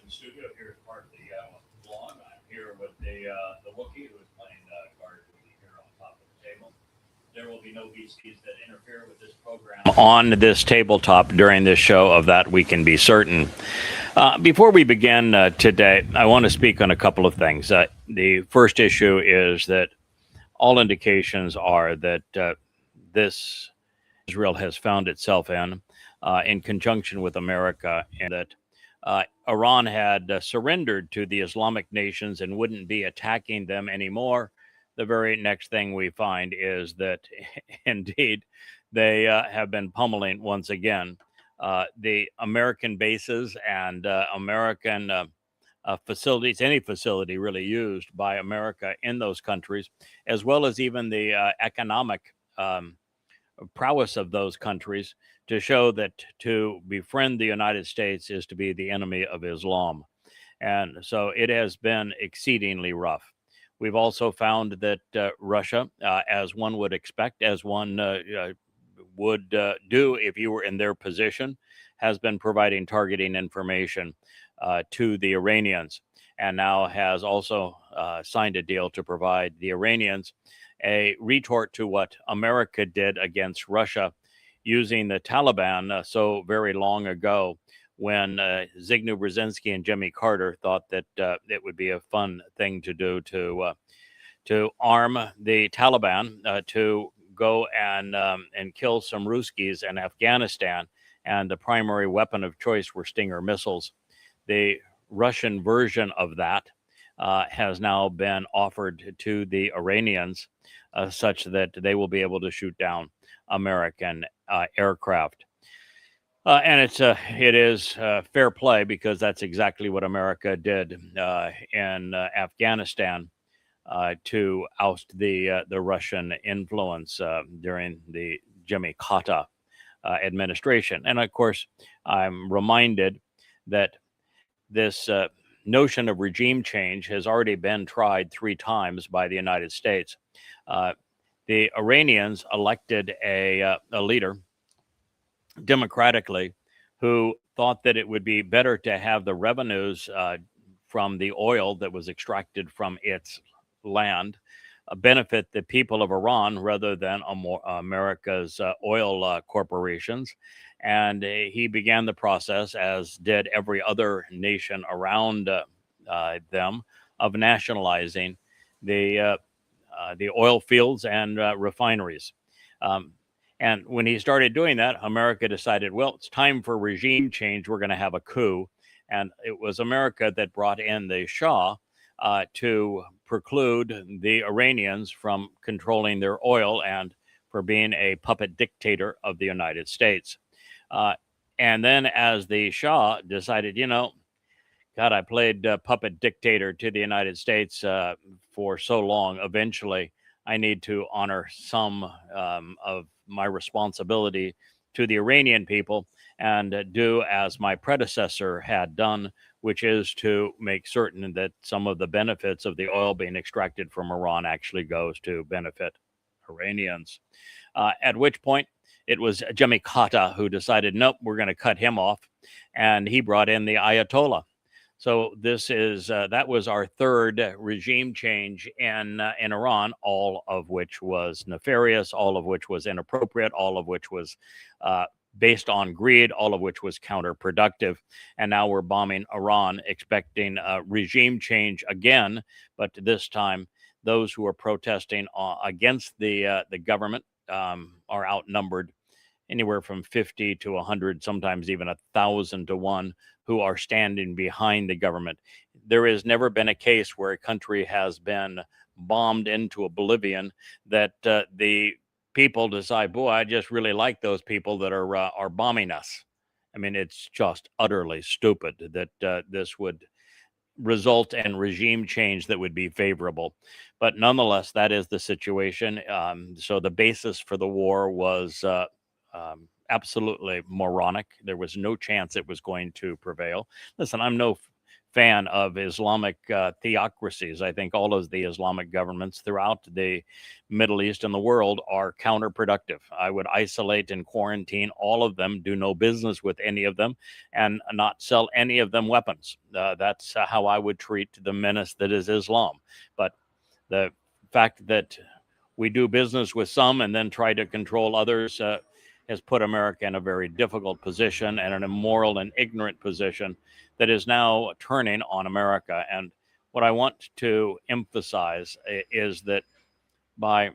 in the studio here at part of the blog. I'm here with the Wookiee who is playing guard duty here on top of the table. There will be no beasties that interfere with this program on this tabletop during this show. Of that we can be certain. Before we begin today, I want to speak on a couple of things. The first issue is that all indications are that this Israel has found itself in conjunction with America, and that Iran had surrendered to the Islamic nations and wouldn't be attacking them anymore. The very next thing we find is that indeed they have been pummeling once again the American bases and American facilities, any facility really used by America in those countries, as well as even the economic prowess of those countries, to show that to befriend the United States is to be the enemy of Islam. And so it has been exceedingly rough. We've also found that Russia, as one would expect, as one would do if you were in their position, has been providing targeting information to the Iranians, and now has also signed a deal to provide the Iranians a retort to what America did against Russia using the Taliban so very long ago, when Zygmunt Brzezinski and Jimmy Carter thought that it would be a fun thing to do to arm the Taliban to go and kill some Ruskies in Afghanistan, and the primary weapon of choice were Stinger missiles. The Russian version of that has now been offered to the Iranians, such that they will be able to shoot down American aircraft. And it is fair play, because that's exactly what America did in Afghanistan to oust the Russian influence during the Jimmy Carter administration. And of course, I'm reminded that this notion of regime change has already been tried 3 times by the United States. The Iranians elected a leader democratically who thought that it would be better to have the revenues from the oil that was extracted from its land benefit the people of Iran rather than America's oil corporations. And he began the process, as did every other nation around them, of nationalizing the oil fields and refineries. And when he started doing that, America decided, well, it's time for regime change. We're going to have a coup. And it was America that brought in the Shah to preclude the Iranians from controlling their oil and for being a puppet dictator of the United States. And then as the Shah decided, God, I played puppet dictator to the United States for so long. Eventually, I need to honor some of my responsibility to the Iranian people and do as my predecessor had done, which is to make certain that some of the benefits of the oil being extracted from Iran actually goes to benefit Iranians. At which point, it was Jimmy Carter who decided, nope, we're going to cut him off. And he brought in the Ayatollah. So this is that was our third regime change in Iran, all of which was nefarious, all of which was inappropriate, all of which was based on greed, all of which was counterproductive. And now we're bombing Iran, expecting regime change again, but this time those who are protesting against the government are outnumbered anywhere from 50 to 100, sometimes even 1,000 to 1, who are standing behind the government. There has never been a case where a country has been bombed into oblivion that the people decide, boy, I just really like those people that are bombing us. I mean, it's just utterly stupid that this would result in regime change that would be favorable. But nonetheless, that is the situation. So the basis for the war was absolutely moronic. There was no chance it was going to prevail. Listen, I'm no fan of Islamic theocracies. I think all of the Islamic governments throughout the Middle East and the world are counterproductive. I would isolate and quarantine all of them, do no business with any of them, and not sell any of them weapons. That's how I would treat the menace that is Islam. But the fact that we do business with some and then try to control others has put America in a very difficult position and an immoral and ignorant position that is now turning on America. And what I want to emphasize is that by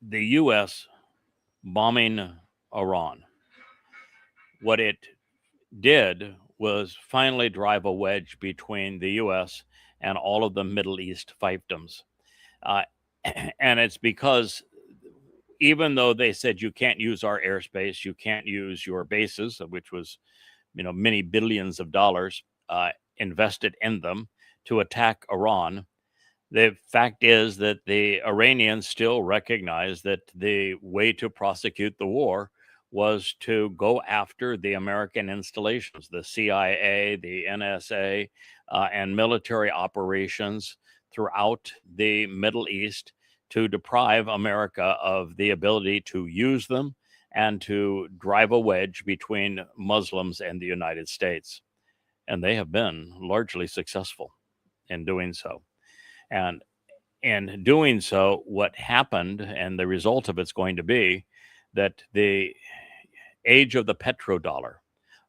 the U.S. bombing Iran, what it did was finally drive a wedge between the U.S. and all of the Middle East fiefdoms. And it's because even though they said you can't use our airspace, you can't use your bases, which was, many billions of dollars invested in them to attack Iran, the fact is that the Iranians still recognize that the way to prosecute the war was to go after the American installations, the CIA, the NSA, and military operations throughout the Middle East to deprive America of the ability to use them and to drive a wedge between Muslims and the United States. And they have been largely successful in doing so. And in doing so, what happened and the result of it's going to be that the age of the petrodollar,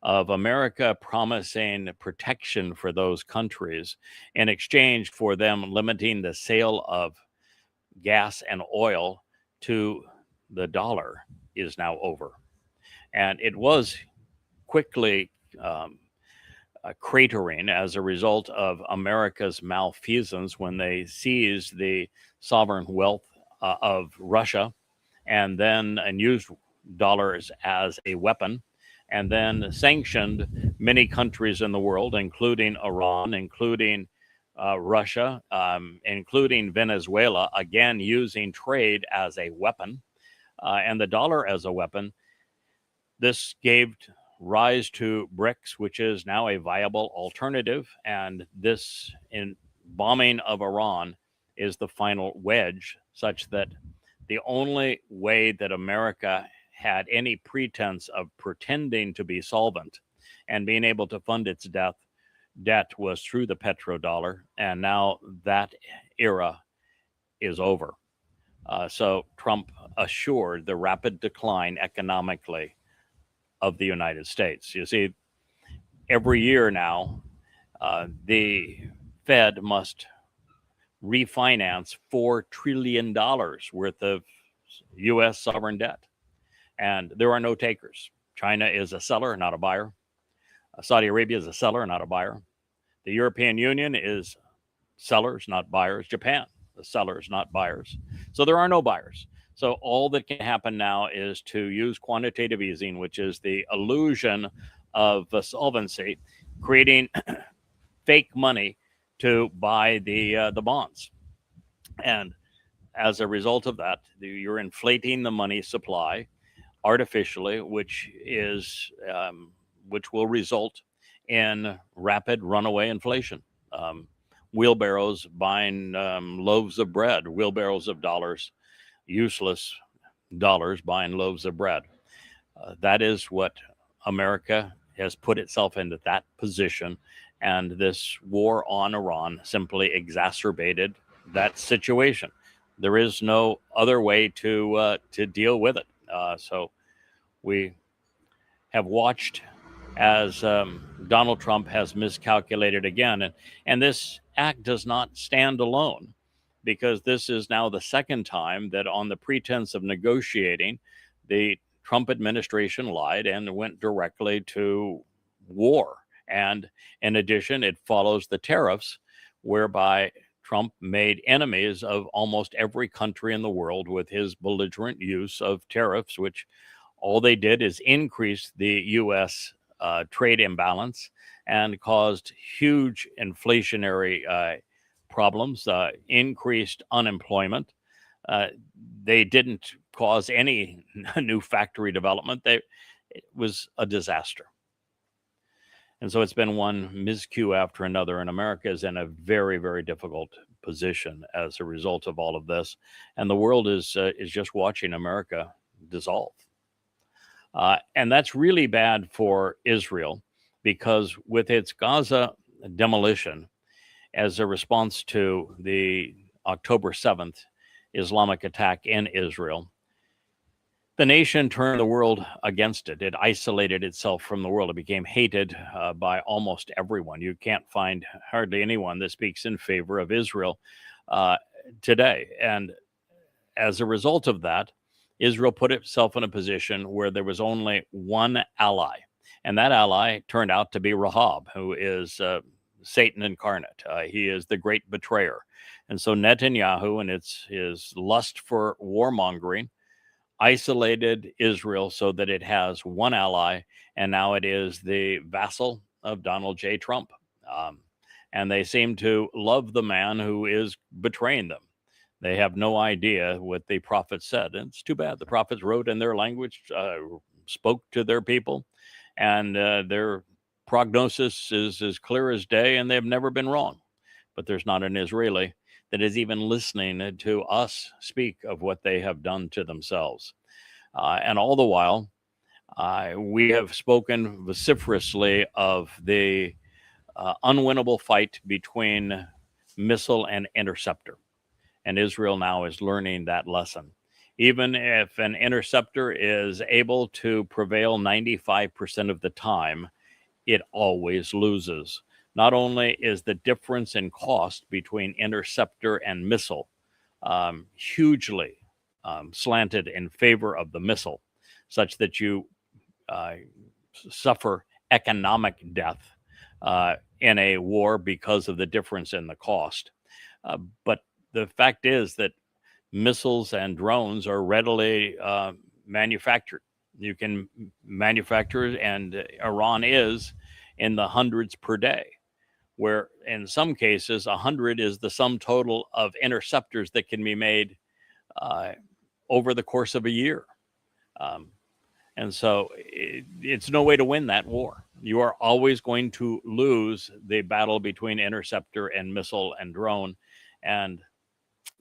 of America promising protection for those countries in exchange for them limiting the sale of gas and oil to the dollar, is now over. And it was quickly cratering as a result of America's malfeasance when they seized the sovereign wealth of Russia and used dollars as a weapon, and then sanctioned many countries in the world, including Iran, including Russia, including Venezuela, again using trade as a weapon and the dollar as a weapon. This gave rise to BRICS, which is now a viable alternative, and this bombing of Iran is the final wedge, such that the only way that America had any pretense of pretending to be solvent and being able to fund its debt was through the petrodollar, and now that era is over. So Trump assured the rapid decline economically of the United States. You see, every year now, the Fed must refinance $4 trillion worth of U.S. sovereign debt. And there are no takers. China is a seller, not a buyer. Saudi Arabia is a seller, not a buyer. The European Union is sellers, not buyers. Japan, the sellers, not buyers. So there are no buyers. So all that can happen now is to use quantitative easing, which is the illusion of solvency, creating fake money to buy the bonds. And as a result of that, you're inflating the money supply artificially, which will result in rapid runaway inflation. Wheelbarrows buying loaves of bread, wheelbarrows of dollars, useless dollars buying loaves of bread. That is what America has put itself into, that position. And this war on Iran simply exacerbated that situation. There is no other way to deal with it. So we have watched as Donald Trump has miscalculated again. And this act does not stand alone, because this is now the second time that on the pretense of negotiating, the Trump administration lied and went directly to war. And in addition, it follows the tariffs, whereby Trump made enemies of almost every country in the world with his belligerent use of tariffs, which all they did is increase the U.S. Trade imbalance and caused huge inflationary problems, increased unemployment. They didn't cause any new factory development. It was a disaster. And so it's been one miscue after another, and America is in a very, very difficult position as a result of all of this. And the world is just watching America dissolve. And that's really bad for Israel, because with its Gaza demolition as a response to the October 7th Islamic attack in Israel, the nation turned the world against it. It isolated itself from the world. It became hated by almost everyone. You can't find hardly anyone that speaks in favor of Israel today. And as a result of that, Israel put itself in a position where there was only one ally. And that ally turned out to be Rahab, who is Satan incarnate. He is the great betrayer. And so Netanyahu, and his lust for warmongering, isolated Israel so that it has one ally, and now it is the vassal of Donald J. Trump. And they seem to love the man who is betraying them. They have no idea what the prophets said. And it's too bad. The prophets wrote in their language, spoke to their people, and their prognosis is as clear as day, and they've never been wrong. But there's not an Israeli that is even listening to us speak of what they have done to themselves. And all the while, we have spoken vociferously of the unwinnable fight between missile and interceptor. And Israel now is learning that lesson. Even if an interceptor is able to prevail 95% of the time, it always loses. Not only is the difference in cost between interceptor and missile hugely slanted in favor of the missile, such that you suffer economic death in a war because of the difference in the cost. But the fact is that missiles and drones are readily manufactured. You can manufacture, and Iran is in the hundreds per day, where in some cases 100 is the sum total of interceptors that can be made over the course of a year. And so it's no way to win that war. You are always going to lose the battle between interceptor and missile and drone. And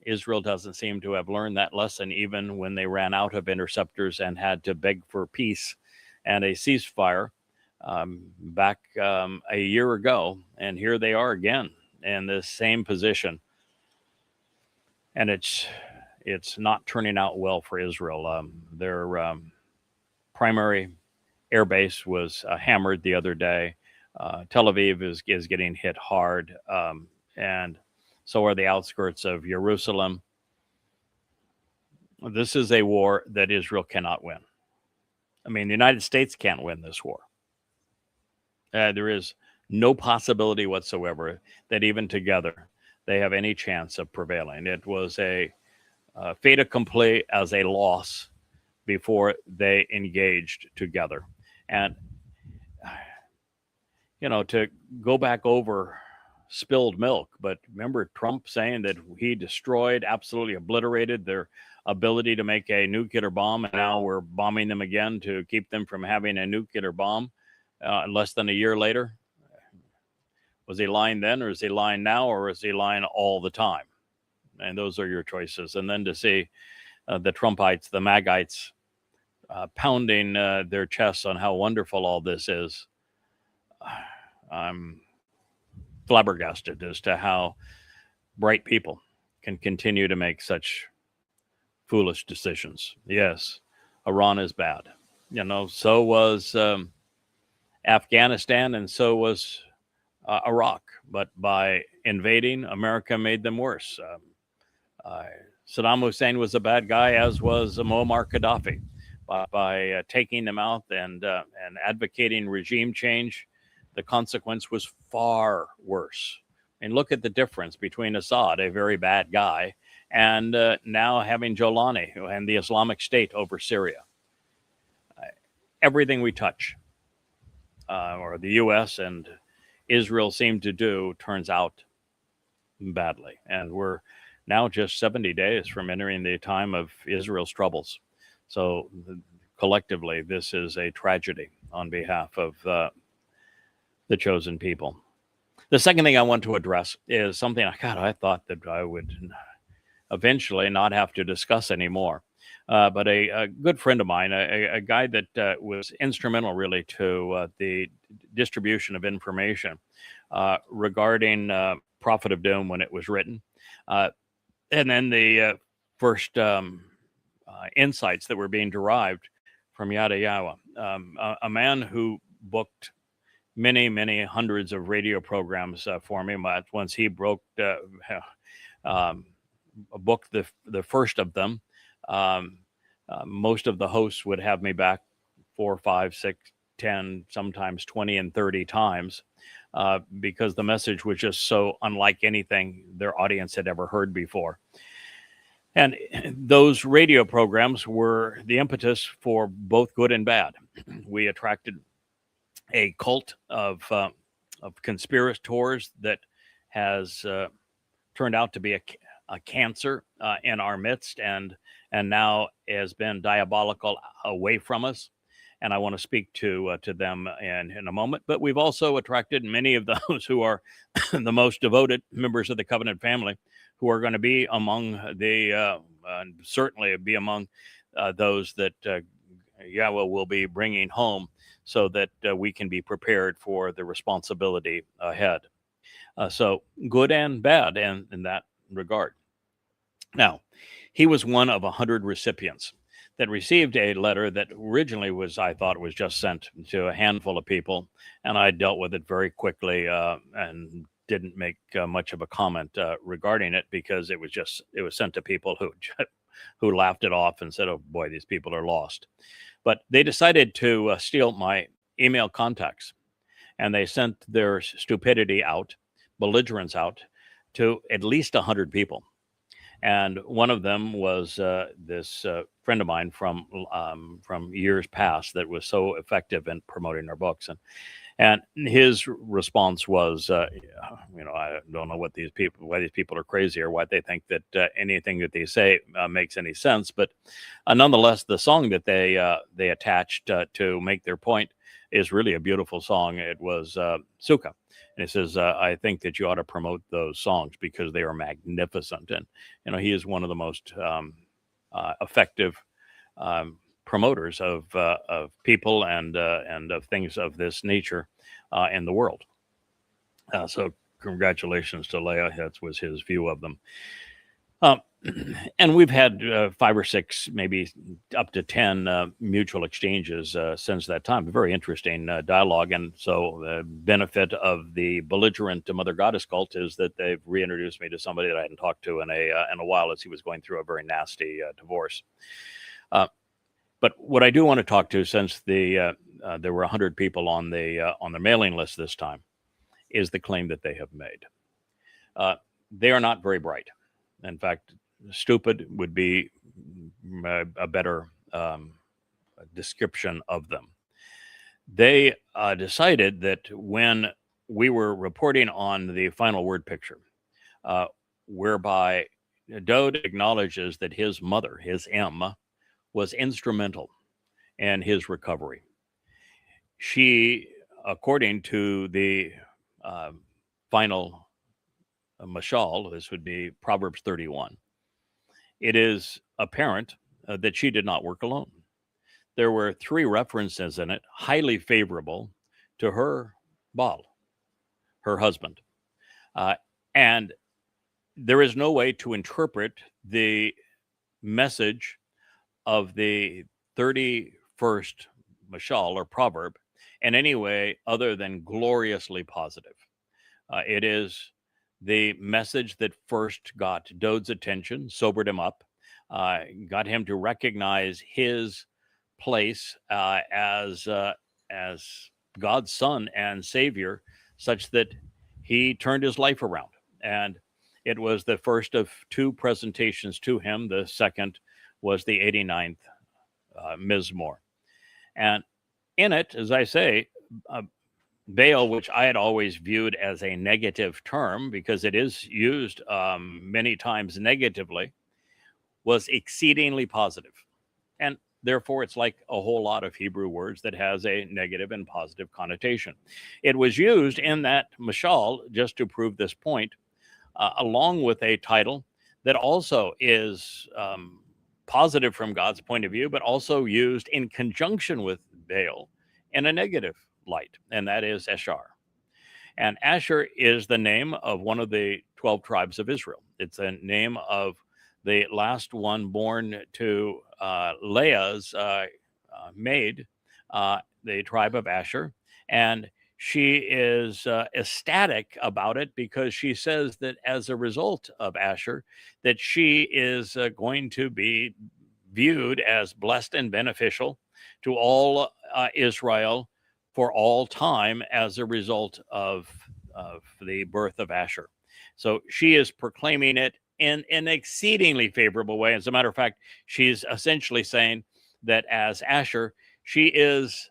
Israel doesn't seem to have learned that lesson, even when they ran out of interceptors and had to beg for peace and a ceasefire back a year ago. And here they are again in the same position. And it's not turning out well for Israel. Their primary air base was hammered the other day. Tel Aviv is getting hit hard, and so are the outskirts of Jerusalem. This is a war that Israel cannot win. I mean, the United States can't win this war. There is no possibility whatsoever that even together they have any chance of prevailing. It was a fait accompli as a loss before they engaged together. And, to go back over spilled milk, but remember Trump saying that he destroyed, absolutely obliterated their ability to make a nuclear bomb, and now we're bombing them again to keep them from having a nuclear bomb less than a year later. Was he lying then, or is he lying now, or is he lying all the time? And those are your choices. And then to see the Trumpites, the Magites, pounding their chests on how wonderful all this is, I'm flabbergasted as to how bright people can continue to make such foolish decisions. Yes, Iran is bad. So was Afghanistan, and so was Iraq. But by invading, America made them worse. Saddam Hussein was a bad guy, as was Muammar Gaddafi. By taking them out and advocating regime change, the consequence was far worse. And look at the difference between Assad, a very bad guy, and now having Jolani and the Islamic State over Syria. Everything we touch, or the U.S. and Israel seem to do, turns out badly. And we're now just 70 days from entering the time of Israel's troubles. So collectively, this is a tragedy on behalf of the the chosen people. The second thing I want to address is something I thought that I would eventually not have to discuss anymore. But a good friend of mine, a guy that was instrumental really to the distribution of information regarding Prophet of Doom when it was written, and then the first insights that were being derived from Yahowah, a man who booked many hundreds of radio programs for me. Once he booked the first of them, most of the hosts would have me back 4, 5, 6, 10, sometimes 20 and 30 times because the message was just so unlike anything their audience had ever heard before. And those radio programs were the impetus for both good and bad. We attracted a cult of conspirators that has turned out to be a cancer in our midst, and now has been diabolical away from us. And I want to speak to them in a moment. But we've also attracted many of those who are the most devoted members of the covenant family, who are going to be among the certainly be among those that Yahowah will be bringing home, so that we can be prepared for the responsibility ahead. So good and bad in that regard. Now, he was one of 100 recipients that received a letter that originally I thought was just sent to a handful of people, and I dealt with it very quickly and didn't make much of a comment regarding it, because it was sent to people who laughed it off and said, "Oh boy, these people are lost." But they decided to steal my email contacts, and they sent their stupidity out, belligerence out, to at least 100 people. And one of them was this friend of mine from years past that was so effective in promoting our books, and his response was, I don't know why these people are crazy, or why they think that anything that they say makes any sense. But nonetheless, the song that they attached to make their point is really a beautiful song. It was Sukkah. And he says, I think that you ought to promote those songs because they are magnificent. And, he is one of the most effective promoters of people and of things of this nature in the world. So congratulations to Leah. That was his view of them. And we've had 5 or 6, maybe up to 10 mutual exchanges since that time. A very interesting dialogue. And so the benefit of the belligerent Mother Goddess cult is that they've reintroduced me to somebody that I hadn't talked to in a while, as he was going through a very nasty divorce. But what I do want to talk to, since there were 100 people on the mailing list this time, is the claim that they have made. They are not very bright. In fact, stupid would be a better description of them. They decided that when we were reporting on the final word picture, whereby Dowd acknowledges that his mother, his M, was instrumental in his recovery. She, according to the final mashal, this would be Proverbs 31, it is apparent that she did not work alone. There were 3 references in it highly favorable to her Baal, her husband. And there is no way to interpret the message of the 31st mashal or proverb in any way other than gloriously positive. It is the message that first got Dowd's attention, sobered him up, got him to recognize his place as God's son and savior, such that he turned his life around. And it was the first of 2 presentations to him. The second was the 89th Mizmowr. And in it, as I say, Baal, which I had always viewed as a negative term because it is used many times negatively, was exceedingly positive. And Therefore, it's like a whole lot of Hebrew words that has a negative and positive connotation. It was used in that mashal just to prove this point, along with a title that also is positive from God's point of view, but also used in conjunction with Baal in a negative light, and that is Ashar. And Asher is the name of one of the 12 tribes of Israel. It's a name of the last one born to Leah's maid, the tribe of Asher. And she is ecstatic about it because she says that as a result of Asher, that she is going to be viewed as blessed and beneficial to all Israel for all time as a result of the birth of Asher. So she is proclaiming it in an exceedingly favorable way. As a matter of fact, she's essentially saying that as Asher, she is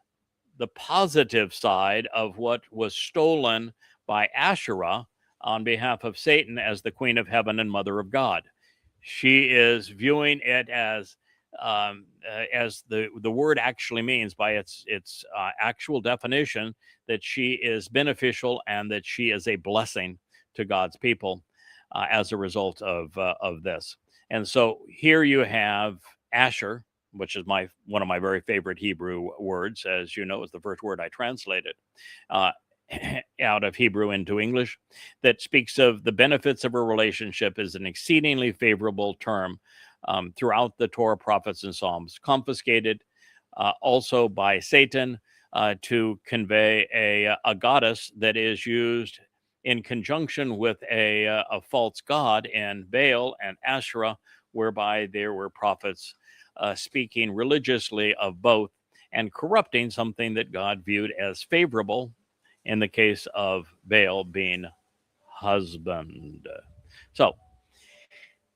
the positive side of what was stolen by Asherah on behalf of Satan as the queen of heaven and mother of God. She is viewing it as the word actually means by its actual definition, that she is beneficial and that she is a blessing to God's people as a result of this. And so here you have Asher, which is one of my very favorite Hebrew words, as you know, is the first word I translated out of Hebrew into English, that speaks of the benefits of a relationship is an exceedingly favorable term throughout the Torah, prophets, and Psalms, confiscated also by Satan to convey a goddess that is used in conjunction with a false god in Baal and Asherah, whereby there were prophets speaking religiously of both and corrupting something that God viewed as favorable, in the case of Baal being husband. So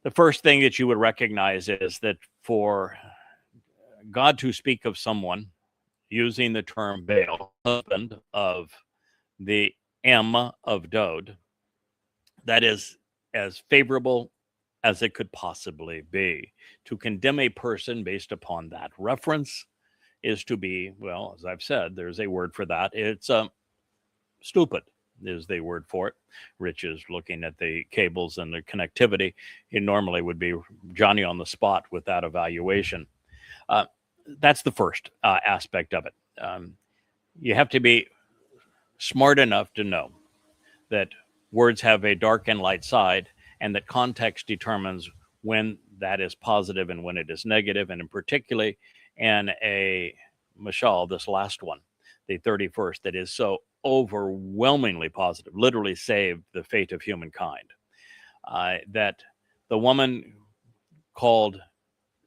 the first thing that you would recognize is that for God to speak of someone using the term Baal, husband of the M of Dowd, that is as favorable as it could possibly be. To condemn a person based upon that reference is to be, well, as I've said, there's a word for that. It's stupid is the word for it. Rich is looking at the cables and the connectivity. He normally would be Johnny on the spot with that evaluation. That's the first aspect of it. You have to be smart enough to know that words have a dark and light side, and that context determines when that is positive and when it is negative, and in particularly in a mashal, this last one, the 31st, that is so overwhelmingly positive, literally saved the fate of humankind. That the woman called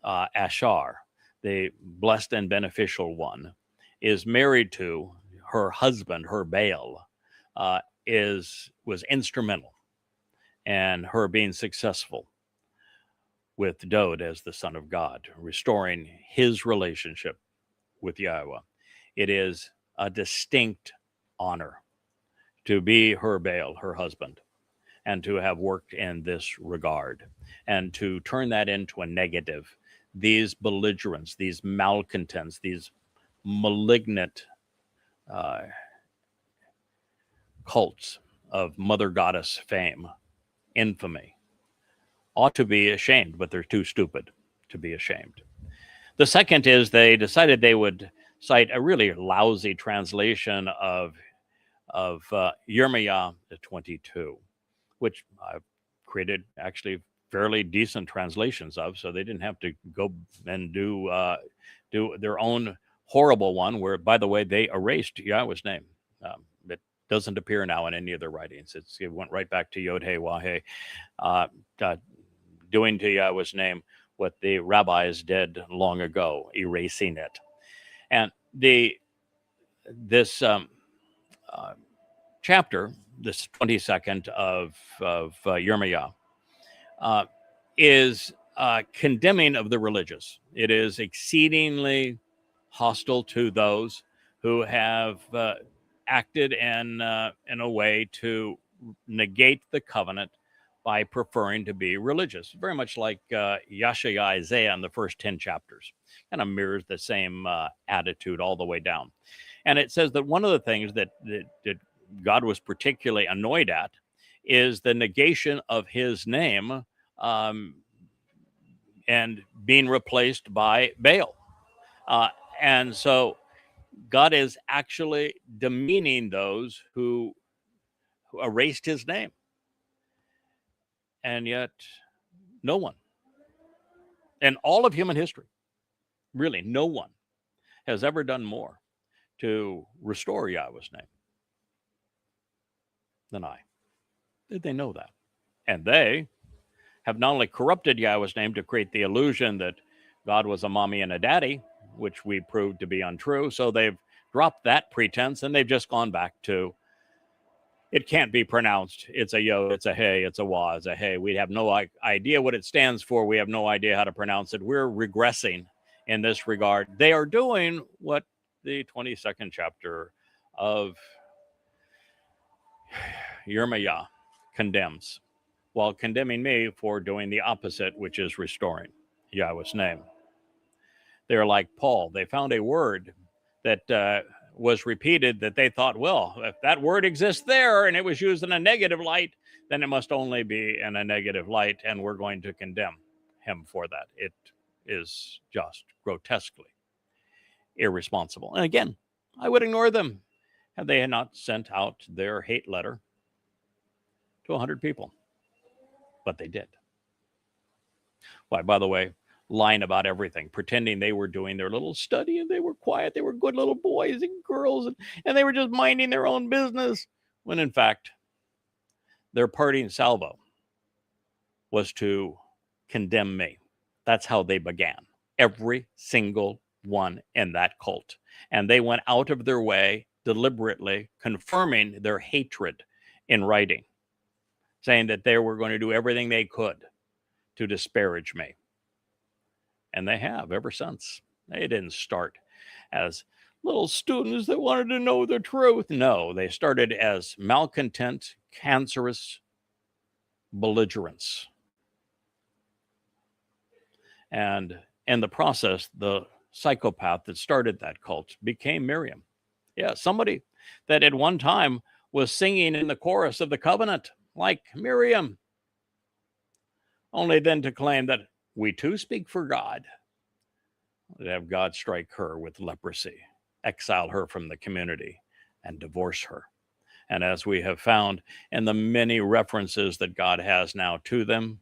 Ashar, the blessed and beneficial one, is married to her husband, her Baal, was instrumental in her being successful with Dowd as the son of God, restoring his relationship with Yahowah. It is a distinct honor to be her Baal, her husband, and to have worked in this regard, and to turn that into a negative. These belligerents, these malcontents, these malignant cults of mother goddess fame, infamy, ought to be ashamed, but they're too stupid to be ashamed. The second is they decided they would cite a really lousy translation of Yirmeyah 22, which I've created actually fairly decent translations of, so they didn't have to go and do their own horrible one, where, by the way, they erased Yahweh's name. It doesn't appear now in any of their writings. It went right back to Yod He Wah He, doing to Yahweh's name what the rabbis did long ago, erasing it. And this chapter, this 22nd of Yirmeyah, is condemning of the religious. It is exceedingly hostile to those who have acted in a way to negate the covenant by preferring to be religious, very much like Yahowah Isaiah in the first 10 chapters. Kind of mirrors the same attitude all the way down. And it says that one of the things that God was particularly annoyed at is the negation of his name and being replaced by Baal. And so God is actually demeaning those who erased his name. And yet, no one in all of human history, really, no one has ever done more to restore Yahweh's name than I. Did they know that? And they have not only corrupted Yahweh's name to create the illusion that God was a mommy and a daddy, which we proved to be untrue, so they've dropped that pretense and they've just gone back to, it can't be pronounced. It's a yo, it's a hey, it's a wah, it's a hey. We have no idea what it stands for. We have no idea how to pronounce it. We're regressing in this regard. They are doing what the 22nd chapter of Yirmeyah condemns, while condemning me for doing the opposite, which is restoring Yahweh's name. They're like Paul. They found a word that was repeated that they thought, well, if that word exists there and it was used in a negative light, then it must only be in a negative light, and we're going to condemn him for that. It is just grotesquely irresponsible. And again, I would ignore them had they not sent out their hate letter to 100 people. But they did. Why, by the way, lying about everything, pretending they were doing their little study and they were quiet, they were good little boys and girls, and they were just minding their own business, when in fact, their parting salvo was to condemn me. That's how they began. Every single one in that cult. And they went out of their way, deliberately confirming their hatred in writing, saying that they were going to do everything they could to disparage me. And they have ever since. They didn't start as little students that wanted to know the truth. No, they started as malcontent, cancerous belligerents. And in the process, the psychopath that started that cult became Miriam. Yeah, somebody that at one time was singing in the chorus of the covenant, like Miriam, only then to claim that we too speak for God, to have God strike her with leprosy, exile her from the community, and divorce her. And as we have found in the many references that God has now to them,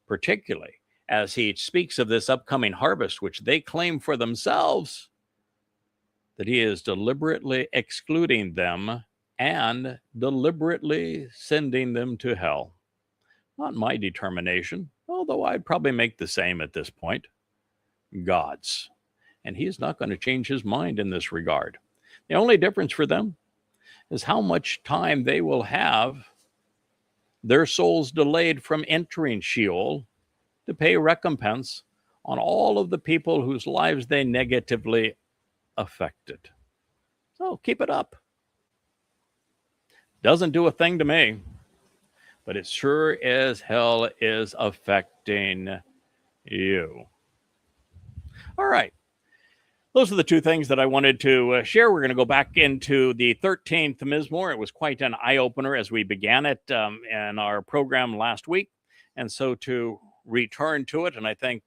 particularly as he speaks of this upcoming harvest, which they claim for themselves, that he is deliberately excluding them and deliberately sending them to hell. Not my determination, although I'd probably make the same at this point. God's. And he's not going to change his mind in this regard. The only difference for them is how much time they will have their souls delayed from entering Sheol to pay recompense on all of the people whose lives they negatively affected. So keep it up. Doesn't do a thing to me, but it sure as hell is affecting you. All right. Those are the two things that I wanted to share. We're going to go back into the 13th Mizmowr. It was quite an eye-opener as we began it in our program last week. And so to return to it, and I thank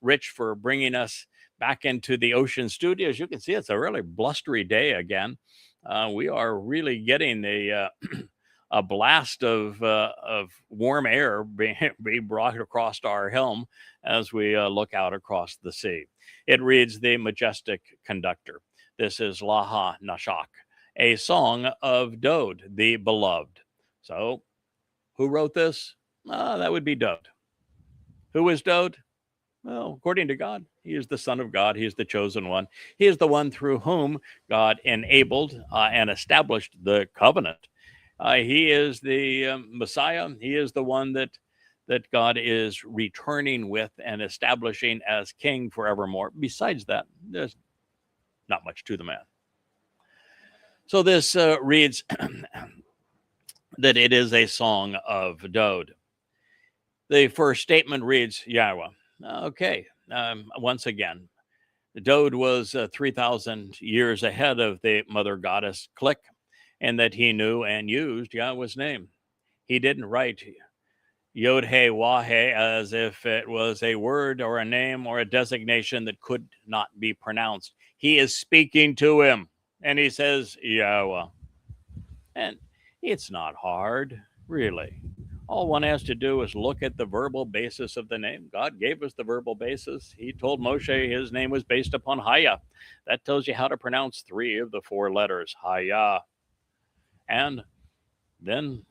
Rich for bringing us back into the Ocean Studio. As you can see, it's a really blustery day again. We are really getting a blast of warm air being brought across our helm as we look out across the sea. It reads, The Majestic Conductor. This is Laha Nashak, a song of Dowd, the beloved. So, who wrote this? That would be Dowd. Who is Dowd? Well, according to God, he is the Son of God. He is the chosen one. He is the one through whom God enabled and established the covenant. He is the Messiah. He is the one that God is returning with and establishing as king forevermore. Besides that, there's not much to the man. So this reads that it is a song of Dowd. The first statement reads, Yahowah. Okay, once again, Dowd was 3,000 years ahead of the mother goddess Click, and that he knew and used Yahowah's name. He didn't write Yod-He-Wah-He as if it was a word or a name or a designation that could not be pronounced. He is speaking to him, and he says, Yahowah. And it's not hard, really. All one has to do is look at the verbal basis of the name. God gave us the verbal basis. He told Moshe his name was based upon Haya. That tells you how to pronounce 3 of the 4 letters, Haya. And then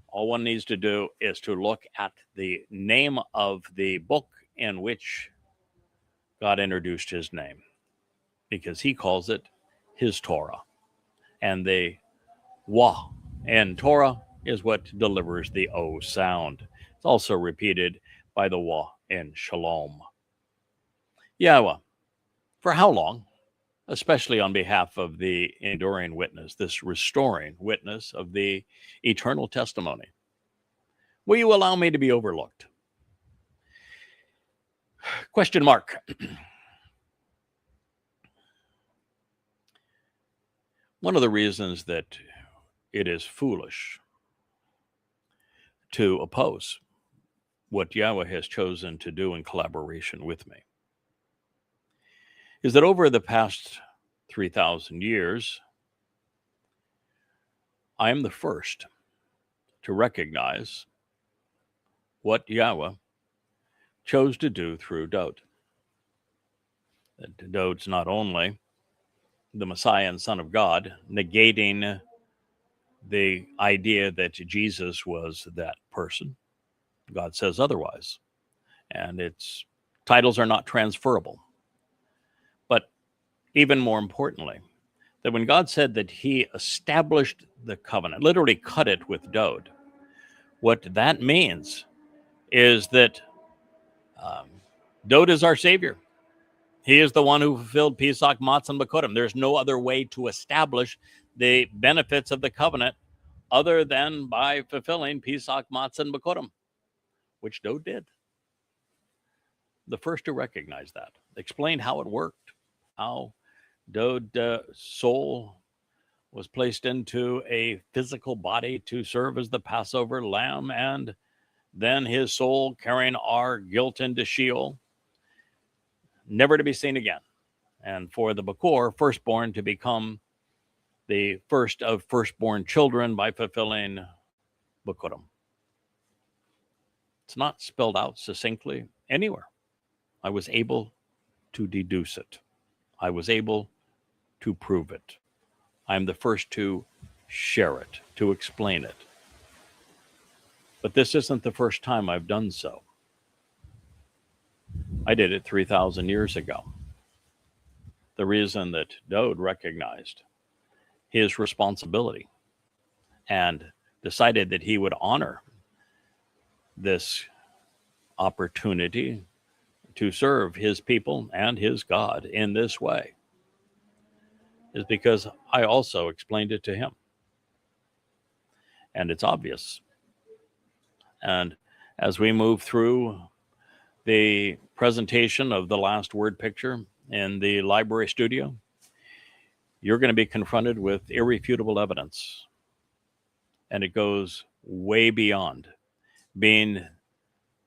all one needs to do is to look at the name of the book in which God introduced his name, because he calls it his Torah. And the Wah in Torah is what delivers the O sound. It's also repeated by the Wah in Shalom. Yahowah, for how long, especially on behalf of the enduring witness, this restoring witness of the eternal testimony, will you allow me to be overlooked? Question mark. One of the reasons that it is foolish to oppose what Yahowah has chosen to do in collaboration with me is that over the past 3,000 years, I am the first to recognize what Yahowah chose to do through Dowd. That Dowd's not only the Messiah and Son of God, negating the idea that Jesus was that person. God says otherwise. And its titles are not transferable. But even more importantly, that when God said that he established the covenant, literally cut it with Dowd, what that means is that Dowd is our Savior. He is the one who fulfilled Pesach, Matzah, and Bekurim. There's no other way to establish the benefits of the covenant other than by fulfilling Pesach, Matzah, and Bekurim, which Dowd did. The first to recognize that, explained how it worked, how Dowd's soul was placed into a physical body to serve as the Passover lamb, and then his soul carrying our guilt into Sheol, never to be seen again. And for the Bakor, firstborn, to become the first of firstborn children by fulfilling Bekurim. It's not spelled out succinctly anywhere. I was able to deduce it. I was able to prove it. I'm the first to share it, to explain it. But this isn't the first time I've done so. I did it 3,000 years ago. The reason that Dowd recognized his responsibility and decided that he would honor this opportunity to serve his people and his God in this way is because I also explained it to him. And it's obvious. And as we move through the presentation of the last word picture in the library studio, you're going to be confronted with irrefutable evidence. And it goes way beyond being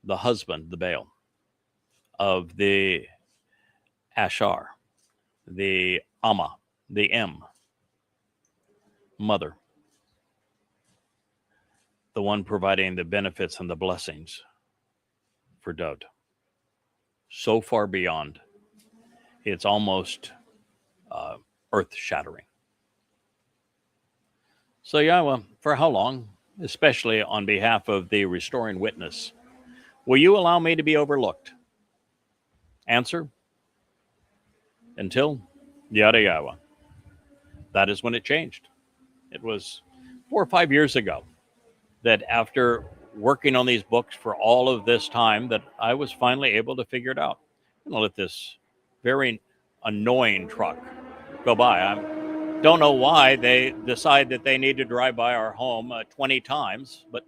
the husband, the Baal, of the Ashar, the Amma, the M, mother, the one providing the benefits and the blessings for Dowd. So far beyond, it's almost earth-shattering. So Yahowah, for how long, especially on behalf of the restoring witness, will you allow me to be overlooked? Answer, until yada Yahowah. That is when it changed. It was 4 or 5 years ago that after working on these books for all of this time that I was finally able to figure it out. I'm going to let this very annoying truck go by. I don't know why they decide that they need to drive by our home 20 times, but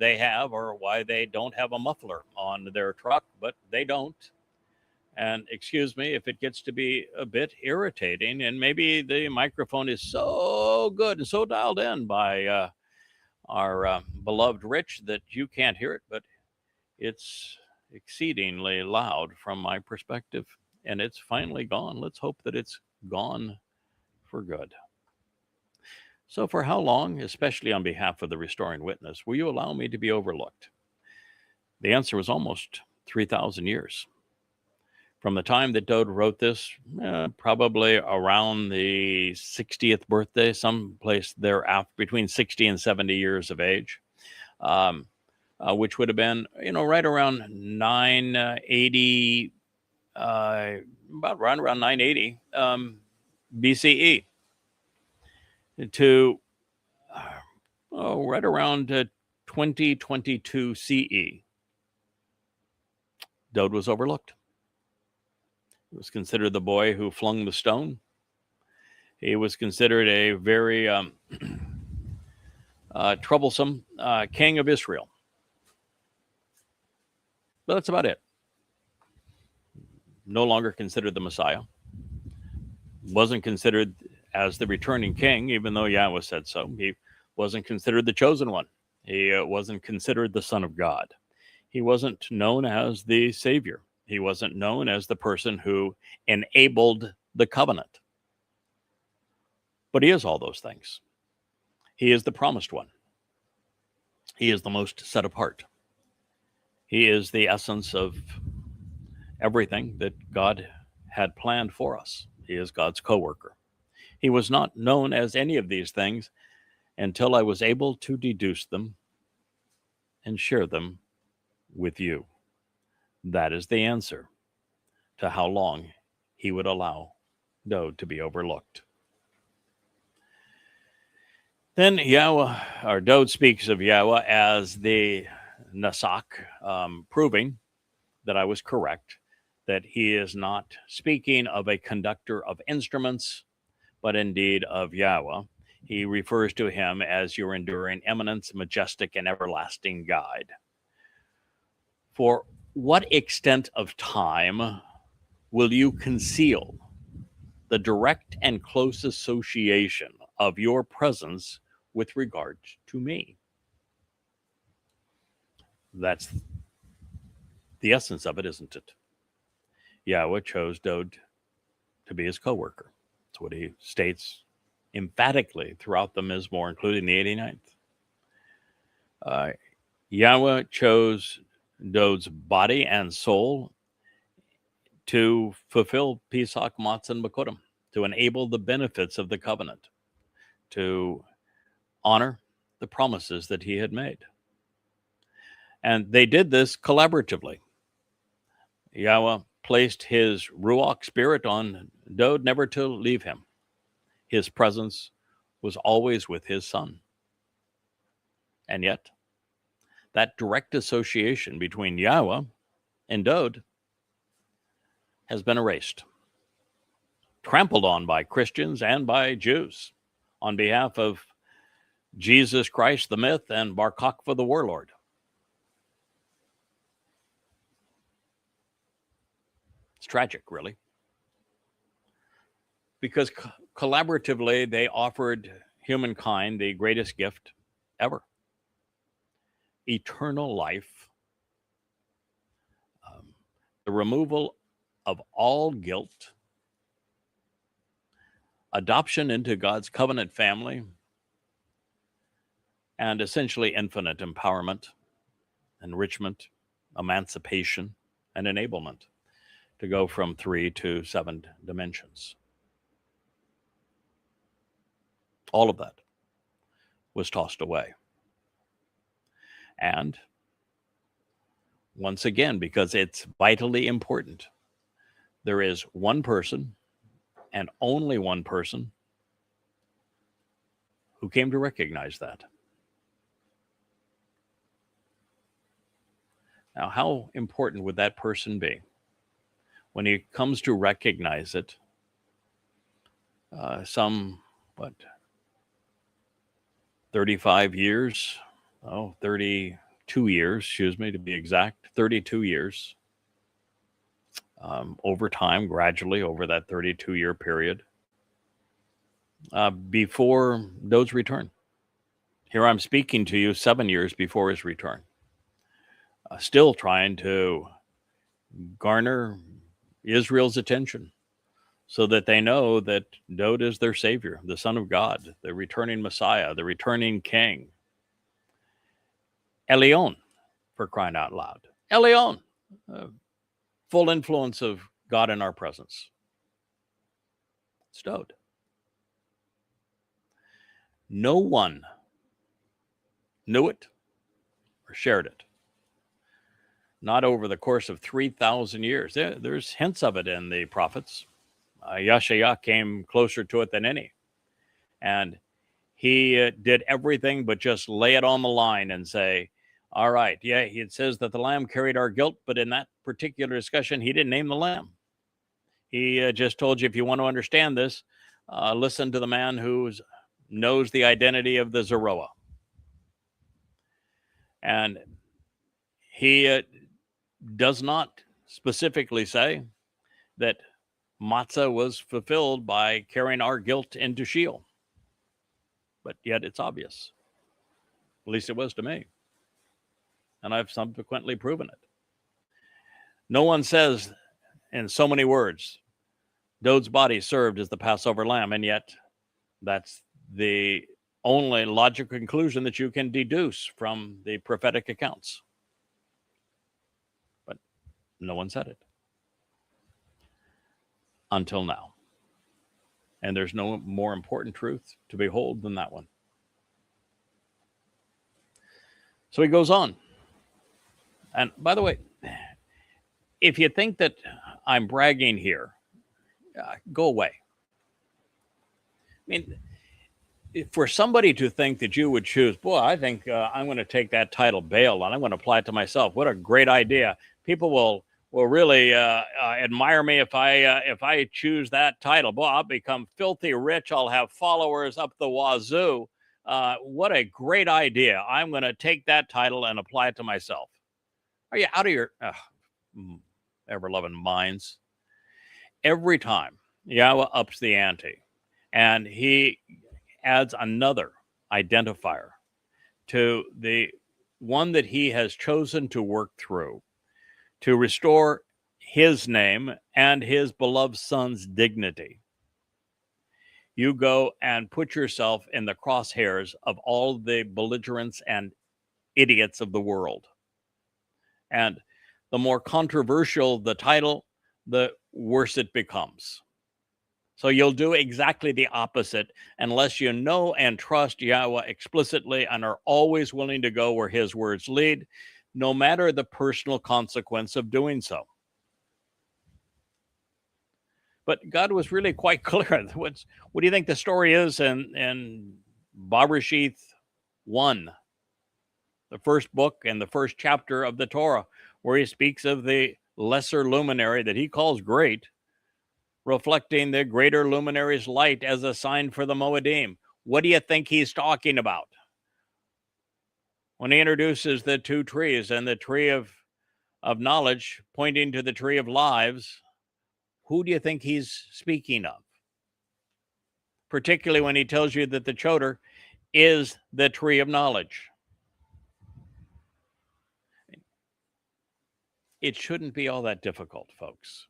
they have or why they don't have a muffler on their truck, but they don't. And excuse me if it gets to be a bit irritating, and maybe the microphone is so good and so dialed in by our beloved Rich that you can't hear it, but it's exceedingly loud from my perspective, and it's finally gone. Let's hope that it's gone for good. So for how long, especially on behalf of the restoring witness, will you allow me to be overlooked? The answer was almost 3,000 years. From the time that Dowd wrote this, probably around the 60th birthday, someplace thereafter, between 60 and 70 years of age, which would have been, right around 980, about around 980 BCE to right around 2022 CE. Dowd was overlooked. He was considered the boy who flung the stone. He was considered a very troublesome king of Israel. But that's about it. No longer considered the Messiah. Wasn't considered as the returning king, even though Yahowah said so. He wasn't considered the chosen one. He wasn't considered the Son of God. He wasn't known as the Savior. He wasn't known as the person who enabled the covenant. But he is all those things. He is the promised one. He is the most set apart. He is the essence of everything that God had planned for us. He is God's co-worker. He was not known as any of these things until I was able to deduce them and share them with you. That is the answer to how long he would allow Dowd to be overlooked. Then Dowd speaks of Yahowah as the Nasak, proving that I was correct, that he is not speaking of a conductor of instruments, but indeed of Yahowah. He refers to him as your enduring eminence, majestic and everlasting guide. For what extent of time will you conceal the direct and close association of your presence with regard to me? That's the essence of it, isn't it? Yahowah chose Dowd to be his co-worker. That's what he states emphatically throughout the Mizmowr, including the 89th. Yahowah chose Dowd's body and soul to fulfill Pesach, Matzah, and Bakurim, to enable the benefits of the covenant, to honor the promises that he had made. And they did this collaboratively. Yahowah placed his Ruach spirit on Dowd, never to leave him. His presence was always with his son. And yet, that direct association between Yahowah and Dowd has been erased, trampled on by Christians and by Jews on behalf of Jesus Christ the myth and Bar Kokhba the warlord. It's tragic, really, because collaboratively they offered humankind the greatest gift ever: eternal life, the removal of all guilt, adoption into God's covenant family, and essentially infinite empowerment, enrichment, emancipation, and enablement to go from 3 to 7 dimensions. All of that was tossed away. And once again, because it's vitally important, there is one person and only one person who came to recognize that. Now, how important would that person be when he comes to recognize it? 35 years, 30, years, excuse me, to be exact, 32 years. Over time, gradually over that 32-year period, before Dowd's return. Here I'm speaking to you 7 years before his return, still trying to garner Israel's attention so that they know that Dowd is their savior, the Son of God, the returning Messiah, the returning King. Elyon, for crying out loud. Elyon, full influence of God in our presence. It's Dowd. No one knew it or shared it. Not over the course of 3,000 years. There's hints of it in the prophets. Yahowah came closer to it than any. And he did everything but just lay it on the line and say, all right, yeah, it says that the lamb carried our guilt, but in that particular discussion, he didn't name the lamb. He just told you, if you want to understand this, listen to the man who knows the identity of the Zerah. And he does not specifically say that matzah was fulfilled by carrying our guilt into Sheol. But yet it's obvious. At least it was to me. And I've subsequently proven it. No one says in so many words, Dowd's body served as the Passover lamb, and yet that's the only logical conclusion that you can deduce from the prophetic accounts. But no one said it. Until now. And there's no more important truth to behold than that one. So he goes on. And by the way, if you think that I'm bragging here, go away. I mean, for somebody to think that you would choose, boy, I think I'm going to take that title Baal and I'm going to apply it to myself. What a great idea. People will really admire me if I choose that title. Boy, I'll become filthy rich. I'll have followers up the wazoo. What a great idea. I'm going to take that title and apply it to myself. Are you out of your ever-loving minds? Every time Yahowah ups the ante and he adds another identifier to the one that he has chosen to work through to restore his name and his beloved son's dignity, you go and put yourself in the crosshairs of all the belligerents and idiots of the world. And the more controversial the title, the worse it becomes. So you'll do exactly the opposite unless you know and trust Yahowah explicitly and are always willing to go where his words lead, no matter the personal consequence of doing so. But God was really quite clear. What do you think the story is in Bereshith 1, the first book and the first chapter of the Torah, where he speaks of the lesser luminary that he calls great, reflecting the greater luminary's light as a sign for the Moedim? What do you think he's talking about? When he introduces the two trees and the tree of knowledge pointing to the tree of lives, who do you think he's speaking of? Particularly when he tells you that the Towrah is the tree of knowledge. It shouldn't be all that difficult, folks.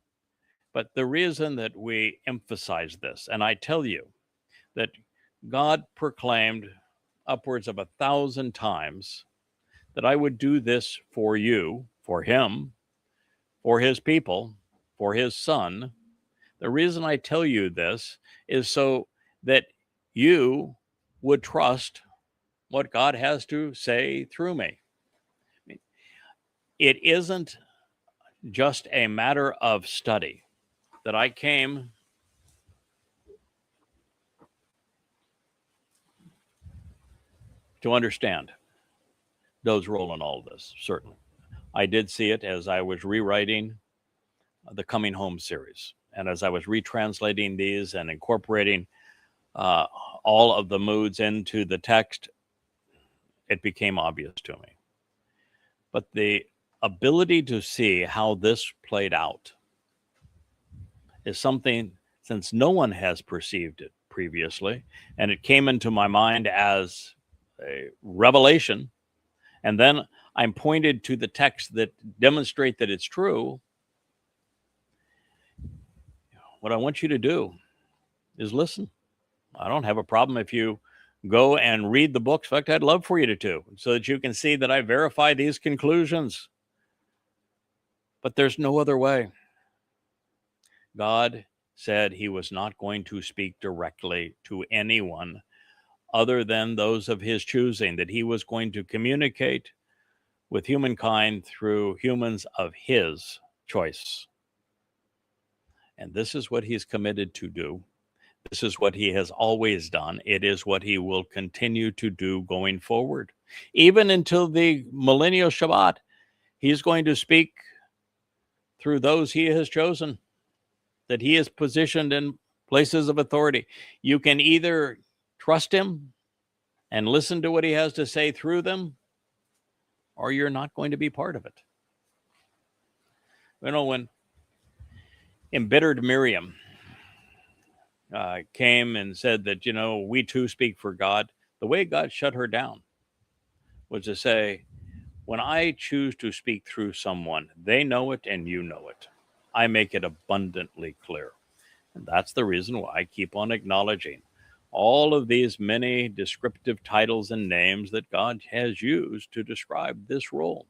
But the reason that we emphasize this, and I tell you that God proclaimed upwards of 1,000 times that I would do this for you, for him, for his people, for his son. The reason I tell you this is so that you would trust what God has to say through me. It isn't just a matter of study that I came to understand Dowd's role in all of this, certainly. I did see it as I was rewriting the Coming Home series. And as I was retranslating these and incorporating all of the moods into the text, it became obvious to me. But the ability to see how this played out is something, since no one has perceived it previously, and it came into my mind as a revelation, and then I'm pointed to the texts that demonstrate that it's true. What I want you to do is listen. I don't have a problem if you go and read the books. In fact, I'd love for you to, so that you can see that I verify these conclusions. But there's no other way. God said he was not going to speak directly to anyone other than those of his choosing, that he was going to communicate with humankind through humans of his choice. And this is what he's committed to do. This is what he has always done. It is what he will continue to do going forward. Even until the millennial Shabbat, he's going to speak through those he has chosen, that he is positioned in places of authority. You can either trust him and listen to what he has to say through them, or you're not going to be part of it. You know, when embittered Miriam came and said that, we too speak for God, the way God shut her down was to say, when I choose to speak through someone, they know it and you know it. I make it abundantly clear. And that's the reason why I keep on acknowledging all of these many descriptive titles and names that God has used to describe this role.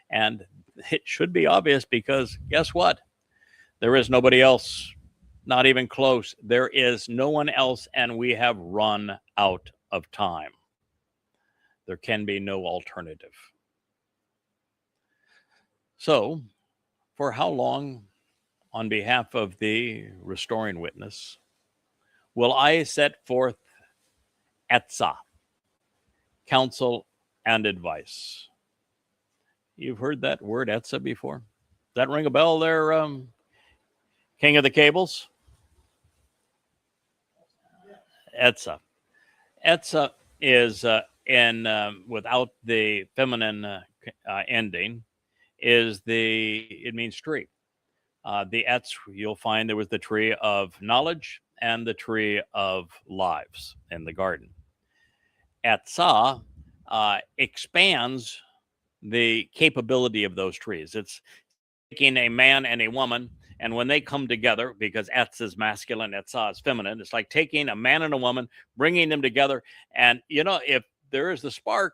And it should be obvious, because guess what? There is nobody else, not even close. There is no one else, and we have run out of time. There can be no alternative. So, for how long, on behalf of the restoring witness, will I set forth etzah, counsel and advice? You've heard that word etzah before? Does that ring a bell there, King of the Cables? Etzah. Etzah is, without the feminine ending, it means tree. The etz, you'll find there was the tree of knowledge and the tree of lives in the garden. Etzah expands the capability of those trees. It's taking a man and a woman, and when they come together, because etz is masculine, etzah is feminine, it's like taking a man and a woman, bringing them together, and if there is the spark,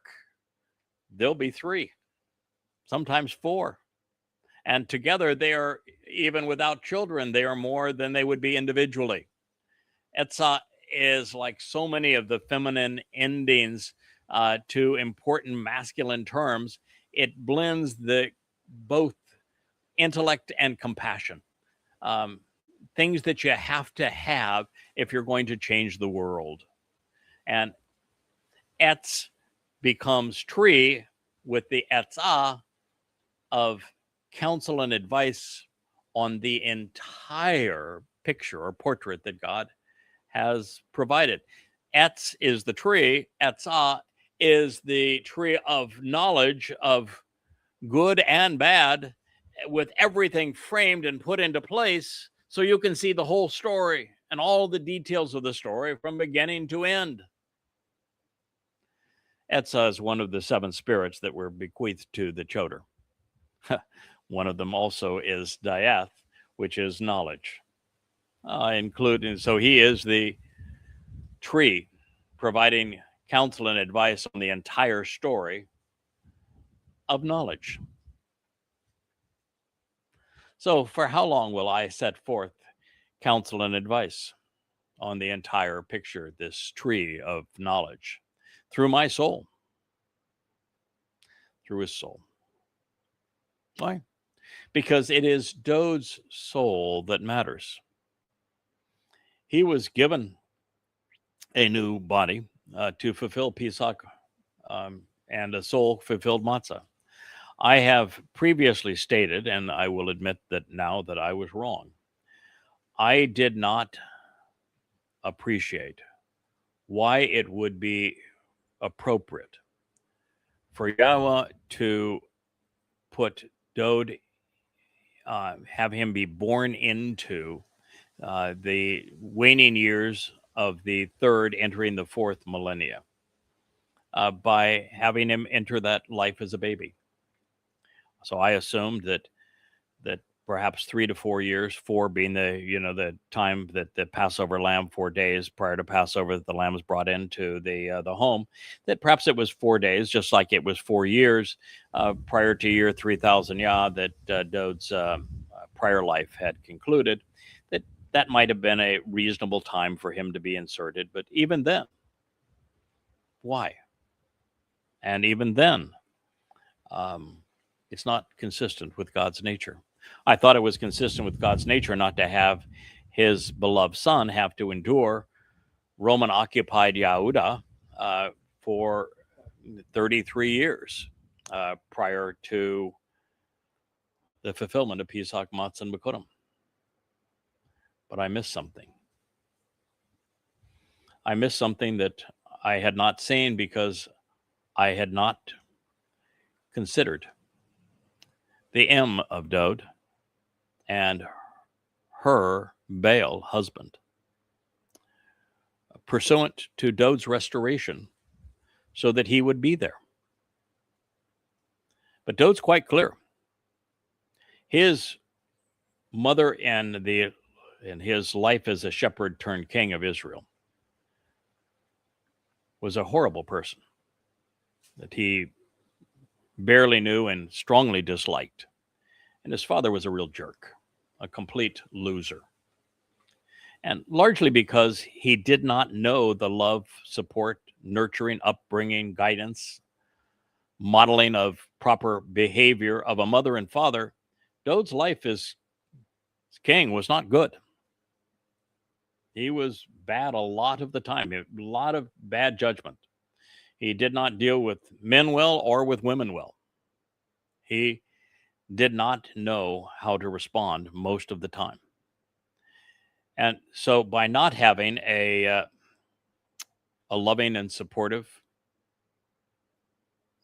there'll be three, sometimes four. And together they are, even without children, they are more than they would be individually. Etzah is like so many of the feminine endings to important masculine terms. It blends both intellect and compassion, things that you have to have if you're going to change the world. And etz becomes tree with the etzah of counsel and advice on the entire picture or portrait that God has provided. Etz is the tree. Etzah is the tree of knowledge of good and bad, with everything framed and put into place so you can see the whole story and all the details of the story from beginning to end. Etzah is one of the seven spirits that were bequeathed to the Towrah. One of them also is Diath, which is knowledge. So he is the tree providing counsel and advice on the entire story of knowledge. So for how long will I set forth counsel and advice on the entire picture, this tree of knowledge? Through my soul. Through his soul. Why? Because it is Dowd's soul that matters. He was given a new body to fulfill Pesach, and a soul fulfilled matzah. I have previously stated, and I will admit that now, that I was wrong. I did not appreciate why it would be appropriate for Yahowah to put Dowd, have him be born into the waning years of the third, entering the fourth millennia, by having him enter that life as a baby. So I assumed that perhaps 3 to 4 years, 4 being the time that the Passover lamb, 4 days prior to Passover, that the lamb was brought into the home, that perhaps it was 4 days, just like it was 4 years prior to year 3000 Yah, that Dowd's prior life had concluded. That might have been a reasonable time for him to be inserted, but even then, why? And even then, it's not consistent with God's nature. I thought it was consistent with God's nature not to have his beloved son have to endure Roman-occupied Yehuda for 33 years prior to the fulfillment of Pesach, Matzah, and Bikurim. But I missed something. I missed something that I had not seen because I had not considered the M of Dowd and her Baal husband, pursuant to Dowd's restoration, so that he would be there. But Dowd's quite clear. His mother and his life as a shepherd turned king of Israel was a horrible person that he barely knew and strongly disliked. And his father was a real jerk, a complete loser. And largely because he did not know the love, support, nurturing, upbringing, guidance, modeling of proper behavior of a mother and father, Dowd's life as king was not good. He was bad a lot of the time, a lot of bad judgment. He did not deal with men well or with women well. He did not know how to respond most of the time. And so by not having a loving and supportive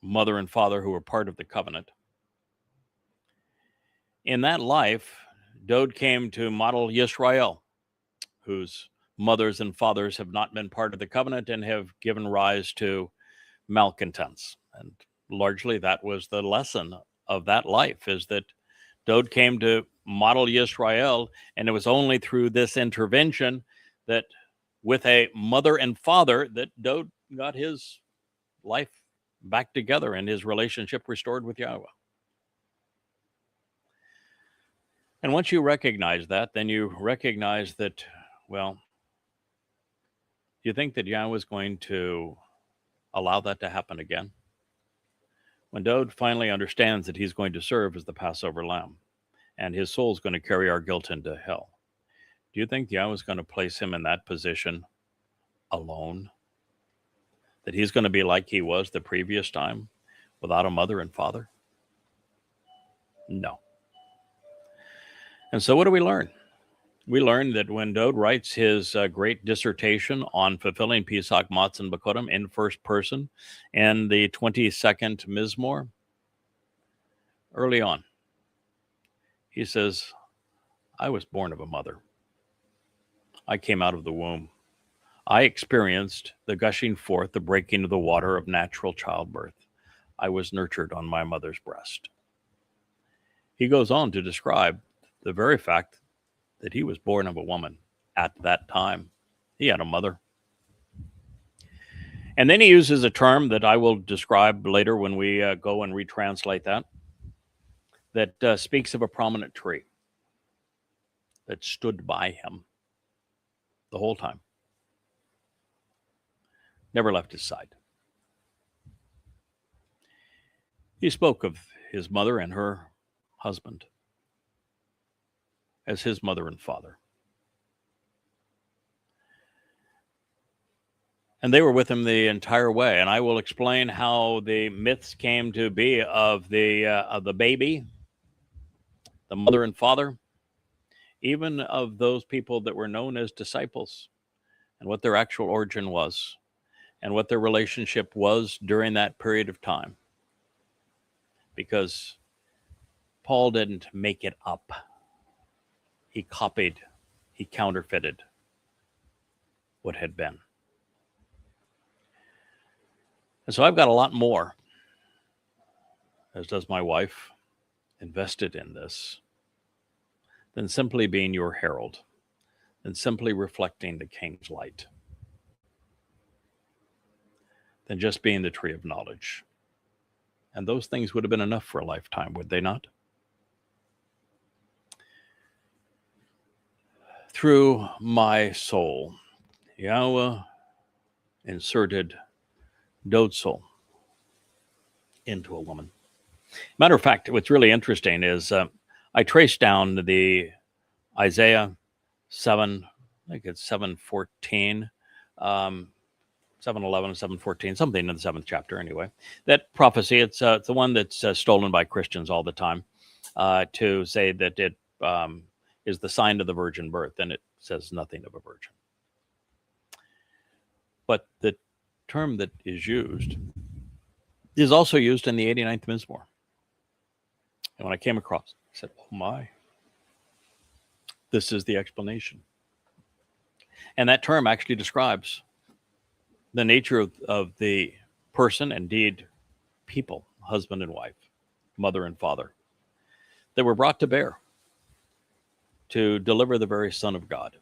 mother and father who were part of the covenant, in that life, Dowd came to model Yisrael, whose mothers and fathers have not been part of the covenant and have given rise to malcontents. And largely that was the lesson of that life, is that Dowd came to model Yisrael, and it was only through this intervention that with a mother and father that Dowd got his life back together and his relationship restored with Yahowah. And once you recognize that, then you recognize that, well, you think that Yahowah is going to allow that to happen again? When Dowd finally understands that he's going to serve as the Passover lamb and his soul is going to carry our guilt into hell, do you think Yahowah is going to place him in that position alone? That he's going to be like he was the previous time, without a mother and father? No. And so what do we learn? We learn that when Dowd writes his great dissertation on fulfilling Pesach, Matzah, and Bikurim in first person in the 22nd Mizmowr, early on, he says, I was born of a mother. I came out of the womb. I experienced the gushing forth, the breaking of the water of natural childbirth. I was nurtured on my mother's breast. He goes on to describe the very fact that he was born of a woman at that time. He had a mother. And then he uses a term that I will describe later when we go and retranslate that speaks of a prominent tree that stood by him the whole time. Never left his side. He spoke of his mother and her husband as his mother and father. And they were with him the entire way. And I will explain how the myths came to be of the baby, the mother and father, even of those people that were known as disciples, and what their actual origin was, and what their relationship was during that period of time. Because Paul didn't make it up. He copied, he counterfeited what had been. And so I've got a lot more, as does my wife, invested in this, than simply being your herald, than simply reflecting the King's light, than just being the tree of knowledge. And those things would have been enough for a lifetime, would they not? Through my soul, Yahowah inserted Dowd's soul into a woman. Matter of fact, what's really interesting is I traced down the Isaiah 7, I think it's 7:14, 7:11, 7:14, something in the 7th chapter anyway. That prophecy, it's the one that's stolen by Christians all the time to say that it is the sign of the virgin birth, and it says nothing of a virgin. But the term that is used is also used in the 89th Mizmowr. And when I came across, I said, oh my, this is the explanation. And that term actually describes the nature of the person, indeed people, husband and wife, mother and father, that were brought to bear to deliver the very Son of God,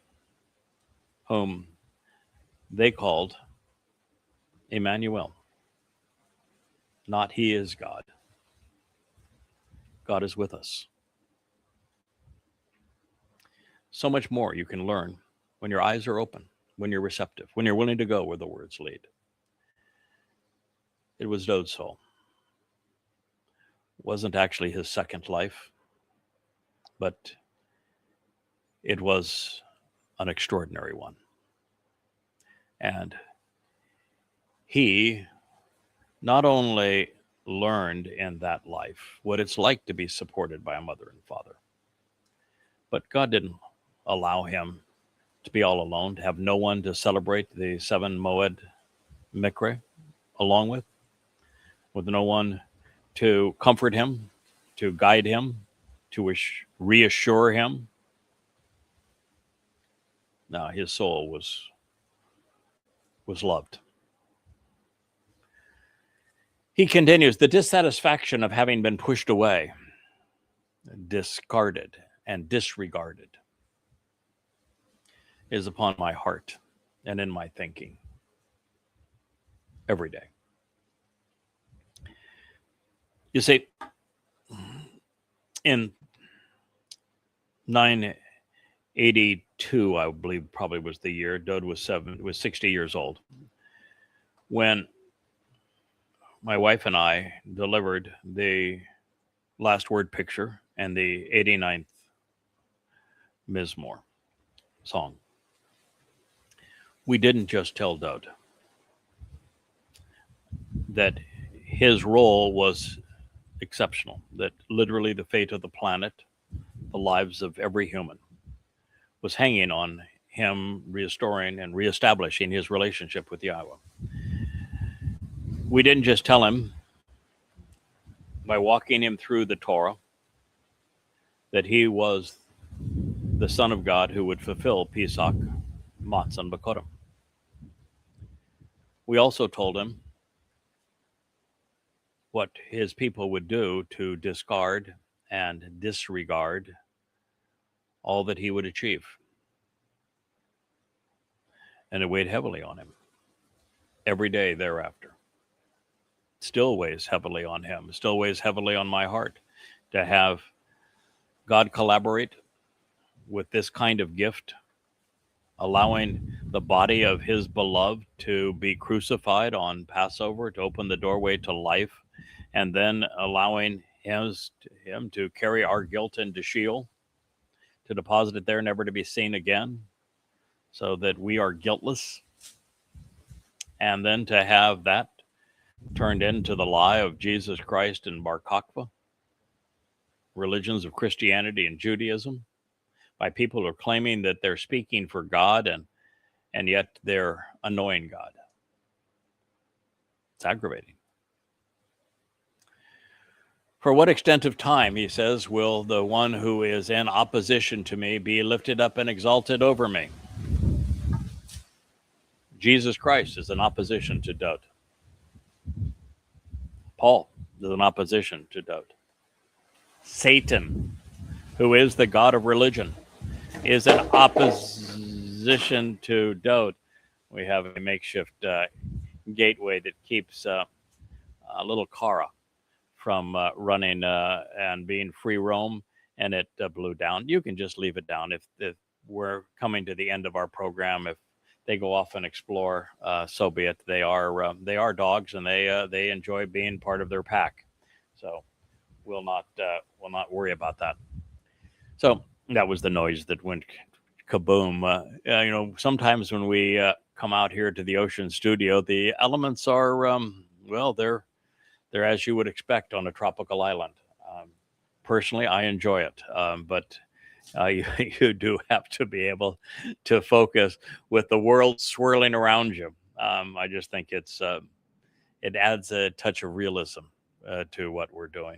whom they called Emmanuel. Not he is God. God is with us. So much more you can learn when your eyes are open, when you're receptive, when you're willing to go where the words lead. It was Dowd's soul. It wasn't actually his second life, but it was an extraordinary one. And he not only learned in that life what it's like to be supported by a mother and father, but God didn't allow him to be all alone, to have no one to celebrate the 7 Moed Mikre along with no one to comfort him, to guide him, to reassure him. No, his soul was loved. He continues, the dissatisfaction of having been pushed away, discarded, and disregarded is upon my heart and in my thinking every day. You see, in 982, I believe probably was the year, Dowd was 60 years old, when my wife and I delivered the last word picture and the 89th Mizmowr song. We didn't just tell Dowd that his role was exceptional, that literally the fate of the planet, the lives of every human, was hanging on him restoring and reestablishing his relationship with Yahowah. We didn't just tell him by walking him through the Towrah that he was the Son of God who would fulfill Pesach, Matzah, and Bakorim. We also told him what his people would do to discard and disregard all that he would achieve. And it weighed heavily on him every day thereafter. Still weighs heavily on him, still weighs heavily on my heart to have God collaborate with this kind of gift, allowing the body of his beloved to be crucified on Passover, to open the doorway to life, and then allowing him to carry our guilt into Sheol, to deposit it there, never to be seen again, so that we are guiltless, and then to have that turned into the lie of Jesus Christ and Bar Kokhba, religions of Christianity and Judaism, by people who are claiming that they're speaking for God and yet they're annoying God. It's aggravating. For what extent of time, he says, will the one who is in opposition to me be lifted up and exalted over me? Jesus Christ is in opposition to doubt. Paul is in opposition to doubt. Satan, who is the god of religion, is in opposition to doubt. We have a makeshift gateway that keeps a little Kara from running and being free roam, and it blew down. You can just leave it down if we're coming to the end of our program. If they go off and explore, so be it. They are dogs, and they enjoy being part of their pack. So we'll not worry about that. So that was the noise that went kaboom. Sometimes when we come out here to the Ocean Studio, the elements are they're as you would expect on a tropical island. Personally, I enjoy it, but you do have to be able to focus with the world swirling around you. I just think it adds a touch of realism to what we're doing.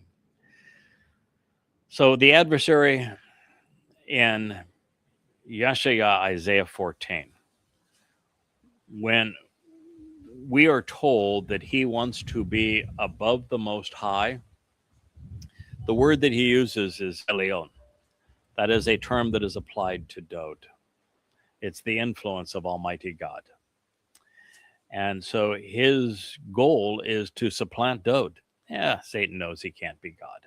So the adversary in Yeshaya Isaiah 14, when we are told that he wants to be above the Most High, the word that he uses is Elion. That is a term that is applied to Dowd. It's the influence of Almighty God. And so his goal is to supplant Dowd. Yeah, Satan knows he can't be God,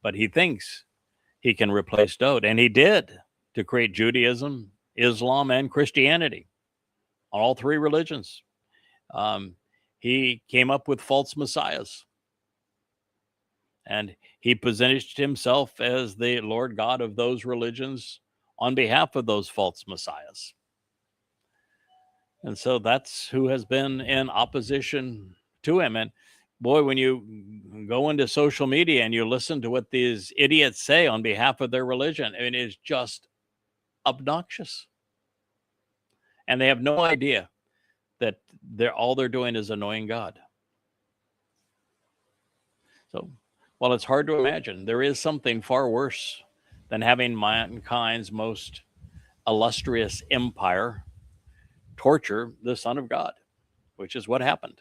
but he thinks he can replace Dowd. And he did, to create Judaism, Islam, and Christianity, all three religions. He came up with false messiahs. And he positioned himself as the Lord God of those religions on behalf of those false messiahs. And so that's who has been in opposition to him. And boy, when you go into social media and you listen to what these idiots say on behalf of their religion, it is just obnoxious. And they have no idea that all they're doing is annoying God. So while it's hard to imagine, there is something far worse than having mankind's most illustrious empire torture the Son of God, which is what happened.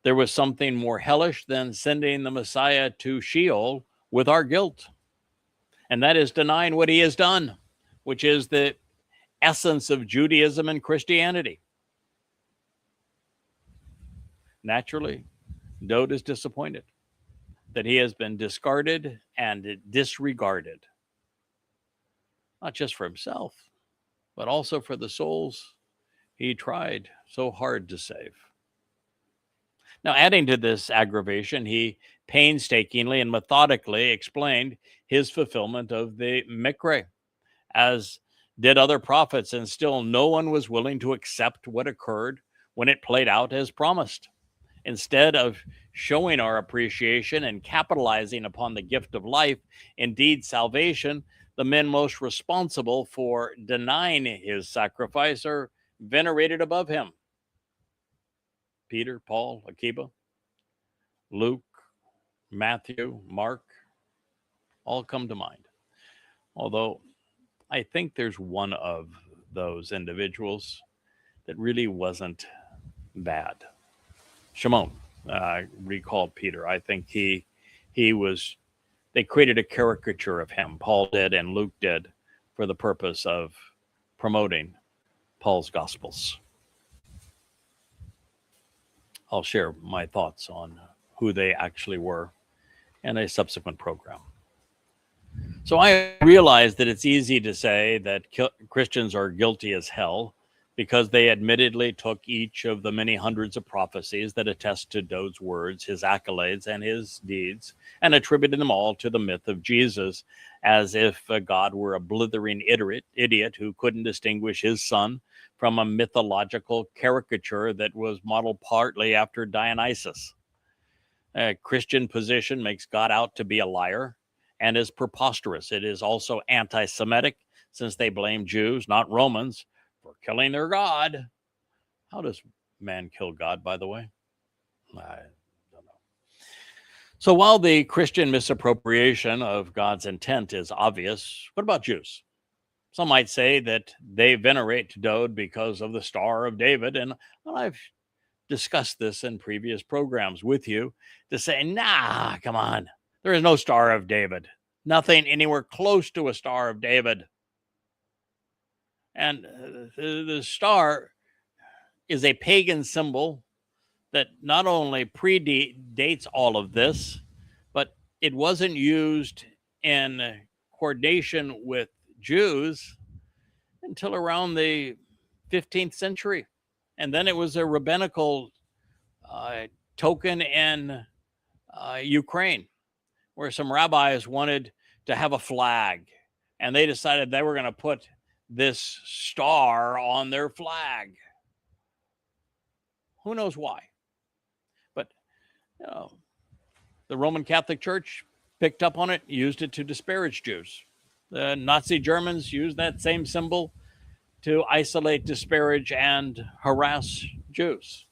There was something more hellish than sending the Messiah to Sheol with our guilt. And that is denying what he has done, which is the essence of Judaism and Christianity. Naturally, Dowd is disappointed that he has been discarded and disregarded, not just for himself, but also for the souls he tried so hard to save. Now, adding to this aggravation, he painstakingly and methodically explained his fulfillment of the Mikre, as did other prophets, and still no one was willing to accept what occurred when it played out as promised. Instead of showing our appreciation and capitalizing upon the gift of life, indeed salvation, the men most responsible for denying his sacrifice are venerated above him. Peter, Paul, Akiba, Luke, Matthew, Mark, all come to mind. Although I think there's one of those individuals that really wasn't bad. Shimon, recall Peter. I think he was, they created a caricature of him. Paul did and Luke did for the purpose of promoting Paul's Gospels. I'll share my thoughts on who they actually were in a subsequent program. So I realize that it's easy to say that Christians are guilty as hell because they admittedly took each of the many hundreds of prophecies that attest to Dowd's words, his accolades, and his deeds, and attributed them all to the myth of Jesus, as if God were a blithering idiot who couldn't distinguish his son from a mythological caricature that was modeled partly after Dionysus. A Christian position makes God out to be a liar and is preposterous. It is also anti-Semitic, since they blame Jews, not Romans, for killing their God. How does man kill God, by the way? I don't know. So while the Christian misappropriation of God's intent is obvious, what about Jews? Some might say that they venerate Dowd because of the Star of David, and I've discussed this in previous programs with you to say, nah, come on, there is no Star of David, nothing anywhere close to a Star of David. And the star is a pagan symbol that not only predates all of this, but it wasn't used in coordination with Jews until around the 15th century. And then it was a rabbinical token in Ukraine, where some rabbis wanted to have a flag, and they decided they were going to put this star on their flag. Who knows why? But you know, the Roman Catholic Church picked up on it, used it to disparage Jews. The Nazi Germans used that same symbol to isolate, disparage, and harass Jews.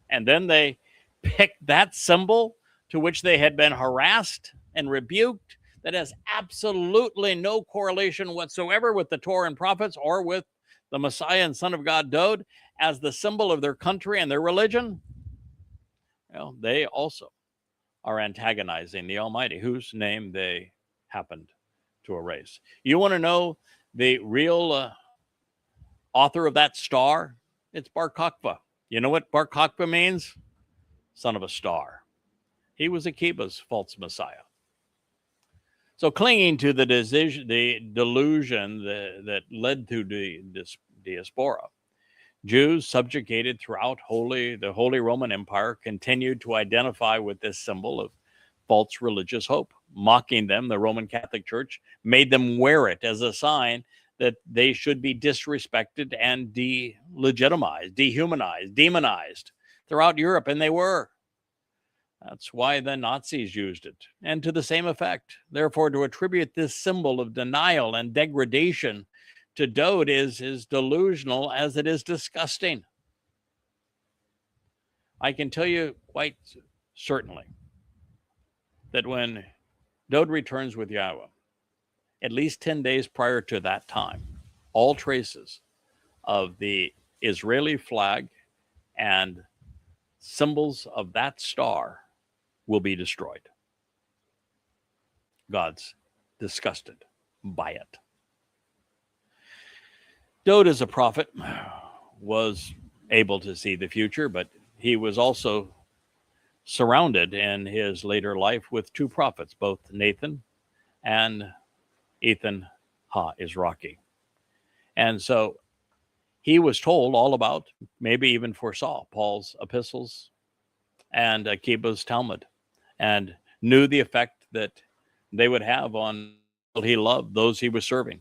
And then they picked that symbol to which they had been harassed and rebuked, that has absolutely no correlation whatsoever with the Towrah and Prophets or with the Messiah and Son of God Dowd, as the symbol of their country and their religion. Well, they also are antagonizing the Almighty, whose name they happened to erase. You want to know the real author of that star? It's Bar Kokhba. You know what Bar Kokhba means? Son of a star. He was Akiba's false Messiah. So clinging to the delusion that led to the diaspora, Jews subjugated throughout the Holy Roman Empire continued to identify with this symbol of false religious hope. Mocking them, the Roman Catholic Church made them wear it as a sign that they should be disrespected and delegitimized, dehumanized, demonized throughout Europe, and they were. That's why the Nazis used it, and to the same effect. Therefore, to attribute this symbol of denial and degradation to Dowd is as delusional as it is disgusting. I can tell you quite certainly that when Dowd returns with Yahowah, at least 10 days prior to that time, all traces of the Israeli flag and symbols of that star will be destroyed. God's disgusted by it. Dowd, as a prophet, was able to see the future, but he was also surrounded in his later life with two prophets, both Nathan and Ethan Ha-Izraki. And so he was told all about, maybe even foresaw, Paul's epistles and Akiba's Talmud, and knew the effect that they would have on people he loved, those he was serving.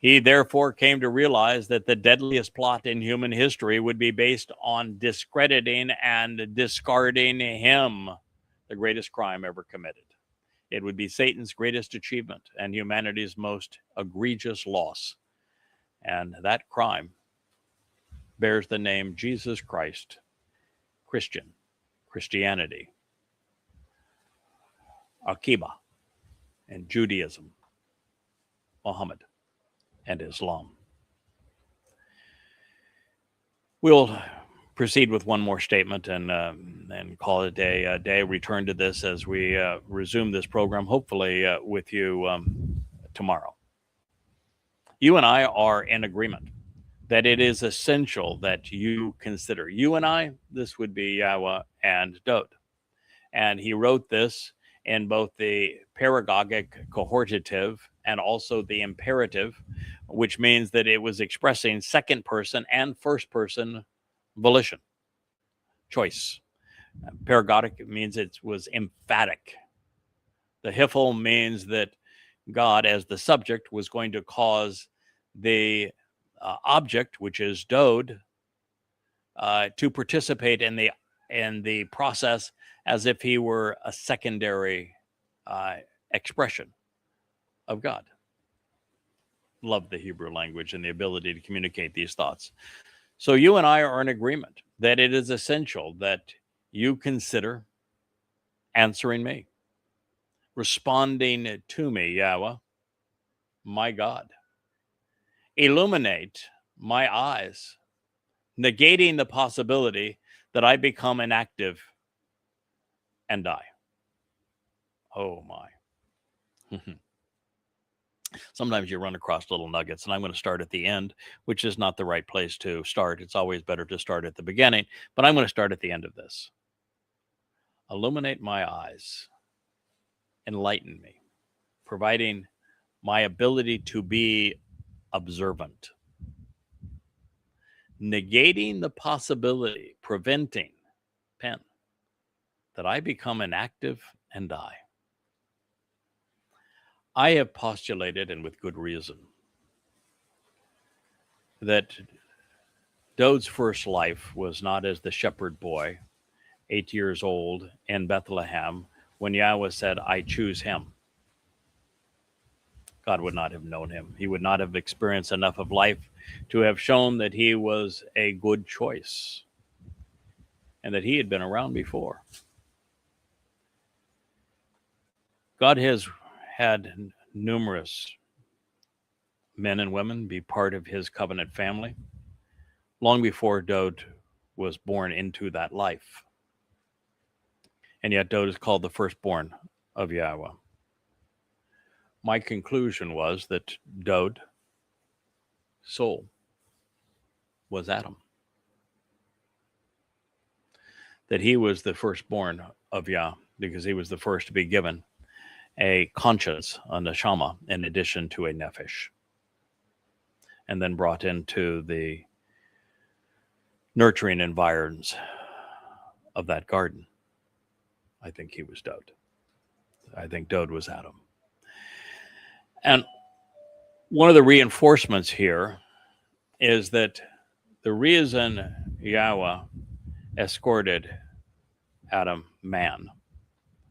He therefore came to realize that the deadliest plot in human history would be based on discrediting and discarding him, the greatest crime ever committed. It would be Satan's greatest achievement and humanity's most egregious loss. And that crime bears the name Jesus Christ, Christianity, Akiba, and Judaism, Muhammad, and Islam. We'll proceed with one more statement and call it a day. Return to this as we resume this program, hopefully with you tomorrow. You and I are in agreement that it is essential that you consider. You and I, this would be Yahowah and Dowd. And he wrote this in both the paragogic cohortative and also the imperative, which means that it was expressing second person and first person volition, choice. Paragogic means it was emphatic. The hiphil means that God, as the subject, was going to cause the object, which is Dowd, to participate in the process as if he were a secondary expression of God. Love the Hebrew language and the ability to communicate these thoughts. So you and I are in agreement that it is essential that you consider answering me, responding to me, Yahweh, my God. Illuminate my eyes, negating the possibility that I become inactive and die. Oh my. Sometimes you run across little nuggets, and I'm going to start at the end, which is not the right place to start. It's always better to start at the beginning, but I'm going to start at the end of this. Illuminate my eyes, enlighten me, providing my ability to be observant, negating the possibility, preventing, that I become inactive and die. I have postulated, and with good reason, that Dowd's first life was not as the shepherd boy, 8 years old, in Bethlehem, when Yahweh said, I choose him. God would not have known him. He would not have experienced enough of life to have shown that he was a good choice and that he had been around before. God has had numerous men and women be part of his covenant family long before Dowd was born into that life. And yet Dowd is called the firstborn of Yahweh. My conclusion was that Dowd's soul was Adam. That he was the firstborn of Yah because he was the first to be given a conscience, a neshama, in addition to a nephesh, and then brought into the nurturing environs of that garden. I think he was Dowd. I think Dowd was Adam. And one of the reinforcements here is that the reason Yahweh escorted Adam, man.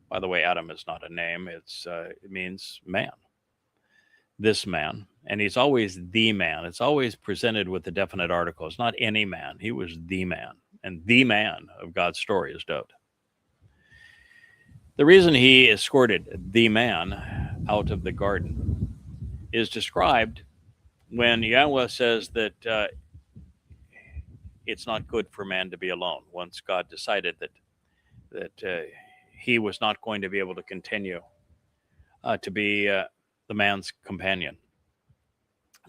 By the way, Adam is not a name. It means man. This man. And he's always the man. It's always presented with a definite article. It's not any man. He was the man. And the man of God's story is Dowd. The reason he escorted the man out of the garden is described when Yahweh says that it's not good for man to be alone. Once God decided that he was not going to be able to continue to be the man's companion,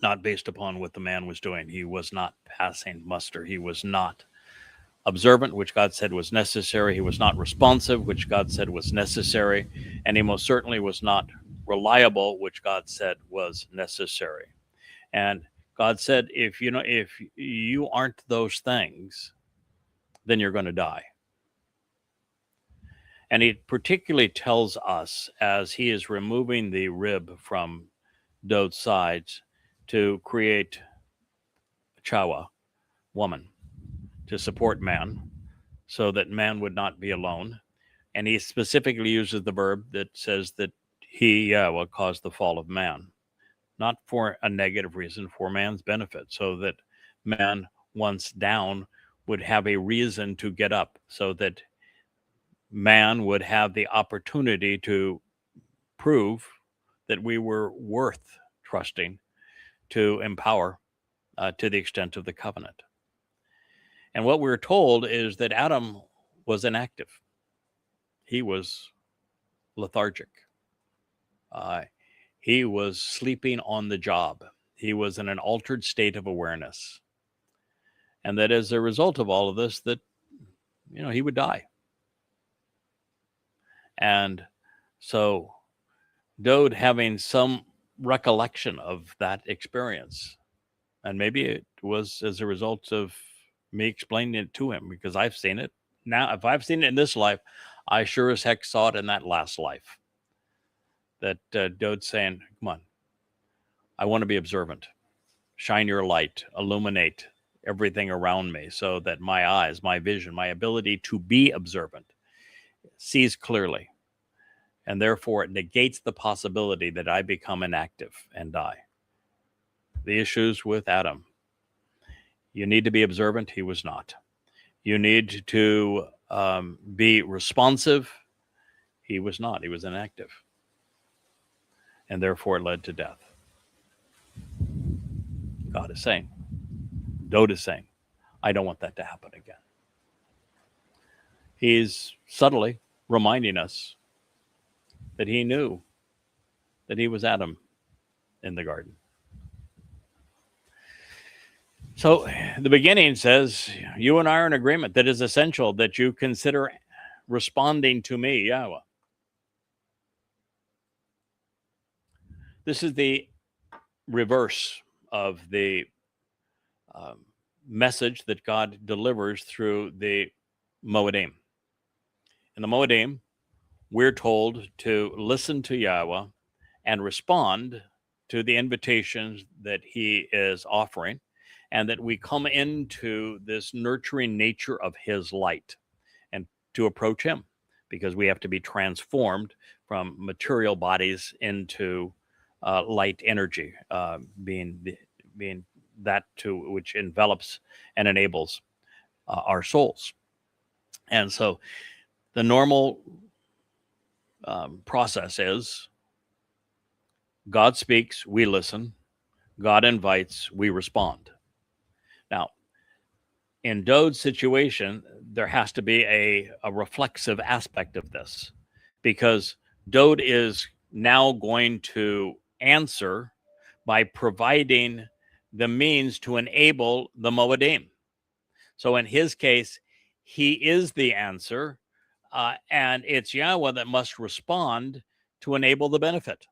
not based upon what the man was doing. He was not passing muster. He was not observant, which God said was necessary. He was not responsive, which God said was necessary. And he most certainly was not reliable, which God said was necessary. And God said, if you aren't those things, then you're going to die. And he particularly tells us as he is removing the rib from Dowd's sides to create a Chowah, woman, to support man so that man would not be alone. And he specifically uses the verb that says that he, Yahweh, caused the fall of man, not for a negative reason, for man's benefit, so that man, once down, would have a reason to get up, so that man would have the opportunity to prove that we were worth trusting to empower to the extent of the covenant. And what we're told is that Adam was inactive. He was lethargic. He was sleeping on the job. He was in an altered state of awareness. And that as a result of all of this, that, he would die. And so Dowd, having some recollection of that experience, and maybe it was as a result of me explaining it to him, because I've seen it. Now, if I've seen it in this life, I sure as heck saw it in that last life. That Dowd's saying, come on, I want to be observant. Shine your light, illuminate everything around me so that my eyes, my vision, my ability to be observant sees clearly. And therefore it negates the possibility that I become inactive and die. The issues with Adam. You need to be observant. He was not. You need to be responsive. He was not. He was inactive. And therefore it led to death. God is saying, Dowd is saying, I don't want that to happen again. He's subtly reminding us that he knew that he was Adam in the garden. So the beginning says, you and I are in agreement that it is essential that you consider responding to me, Yahowah. This is the reverse of the message that God delivers through the Moedim. In the Moedim, we're told to listen to Yahowah and respond to the invitations that he is offering, and that we come into this nurturing nature of his light and to approach him, because we have to be transformed from material bodies into light energy, being that to which envelops and enables our souls. And so the normal process is God speaks, we listen. God invites, we respond. Now, in Dowd's situation, there has to be a reflexive aspect of this, because Dowd is now going to answer by providing the means to enable the Moedim. So in his case, he is the answer, and it's Yahowah that must respond to enable the benefit.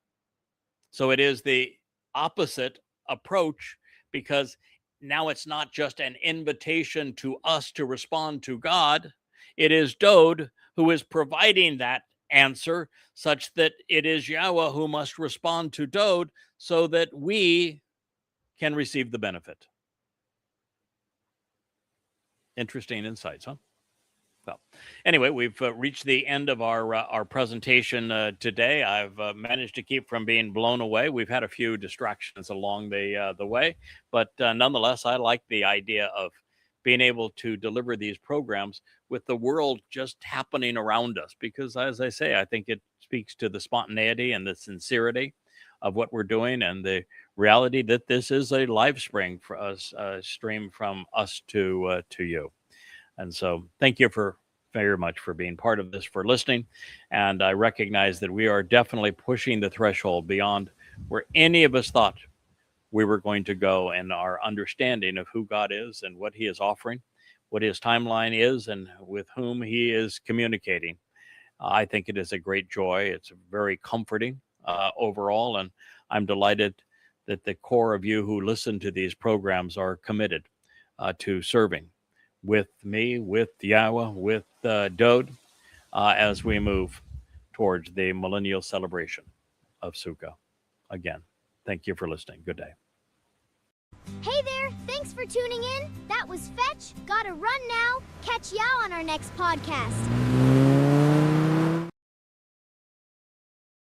So it is the opposite approach, because now it's not just an invitation to us to respond to God. It is Dowd who is providing that answer, such that it is Yahowah who must respond to Dowd so that we can receive the benefit. Interesting insights, huh? Well, anyway, we've reached the end of our presentation today. I've managed to keep from being blown away. We've had a few distractions along the way, but nonetheless, I like the idea of being able to deliver these programs with the world just happening around us, because, as I say, I think it speaks to the spontaneity and the sincerity of what we're doing, and the reality that this is a live stream for us, stream from us to you. And so thank you very much for being part of this, for listening. And I recognize that we are definitely pushing the threshold beyond where any of us thought we were going to go in our understanding of who God is and what he is offering, what his timeline is, and with whom he is communicating. I think it is a great joy. It's very comforting overall. And I'm delighted that the core of you who listen to these programs are committed to serving with me, with Yahowah, with Dowd, as we move towards the millennial celebration of Sukkah. Again, thank you for listening. Good day. Hey there, thanks for tuning in. That was Fetch. Gotta run now. Catch Yah on our next podcast.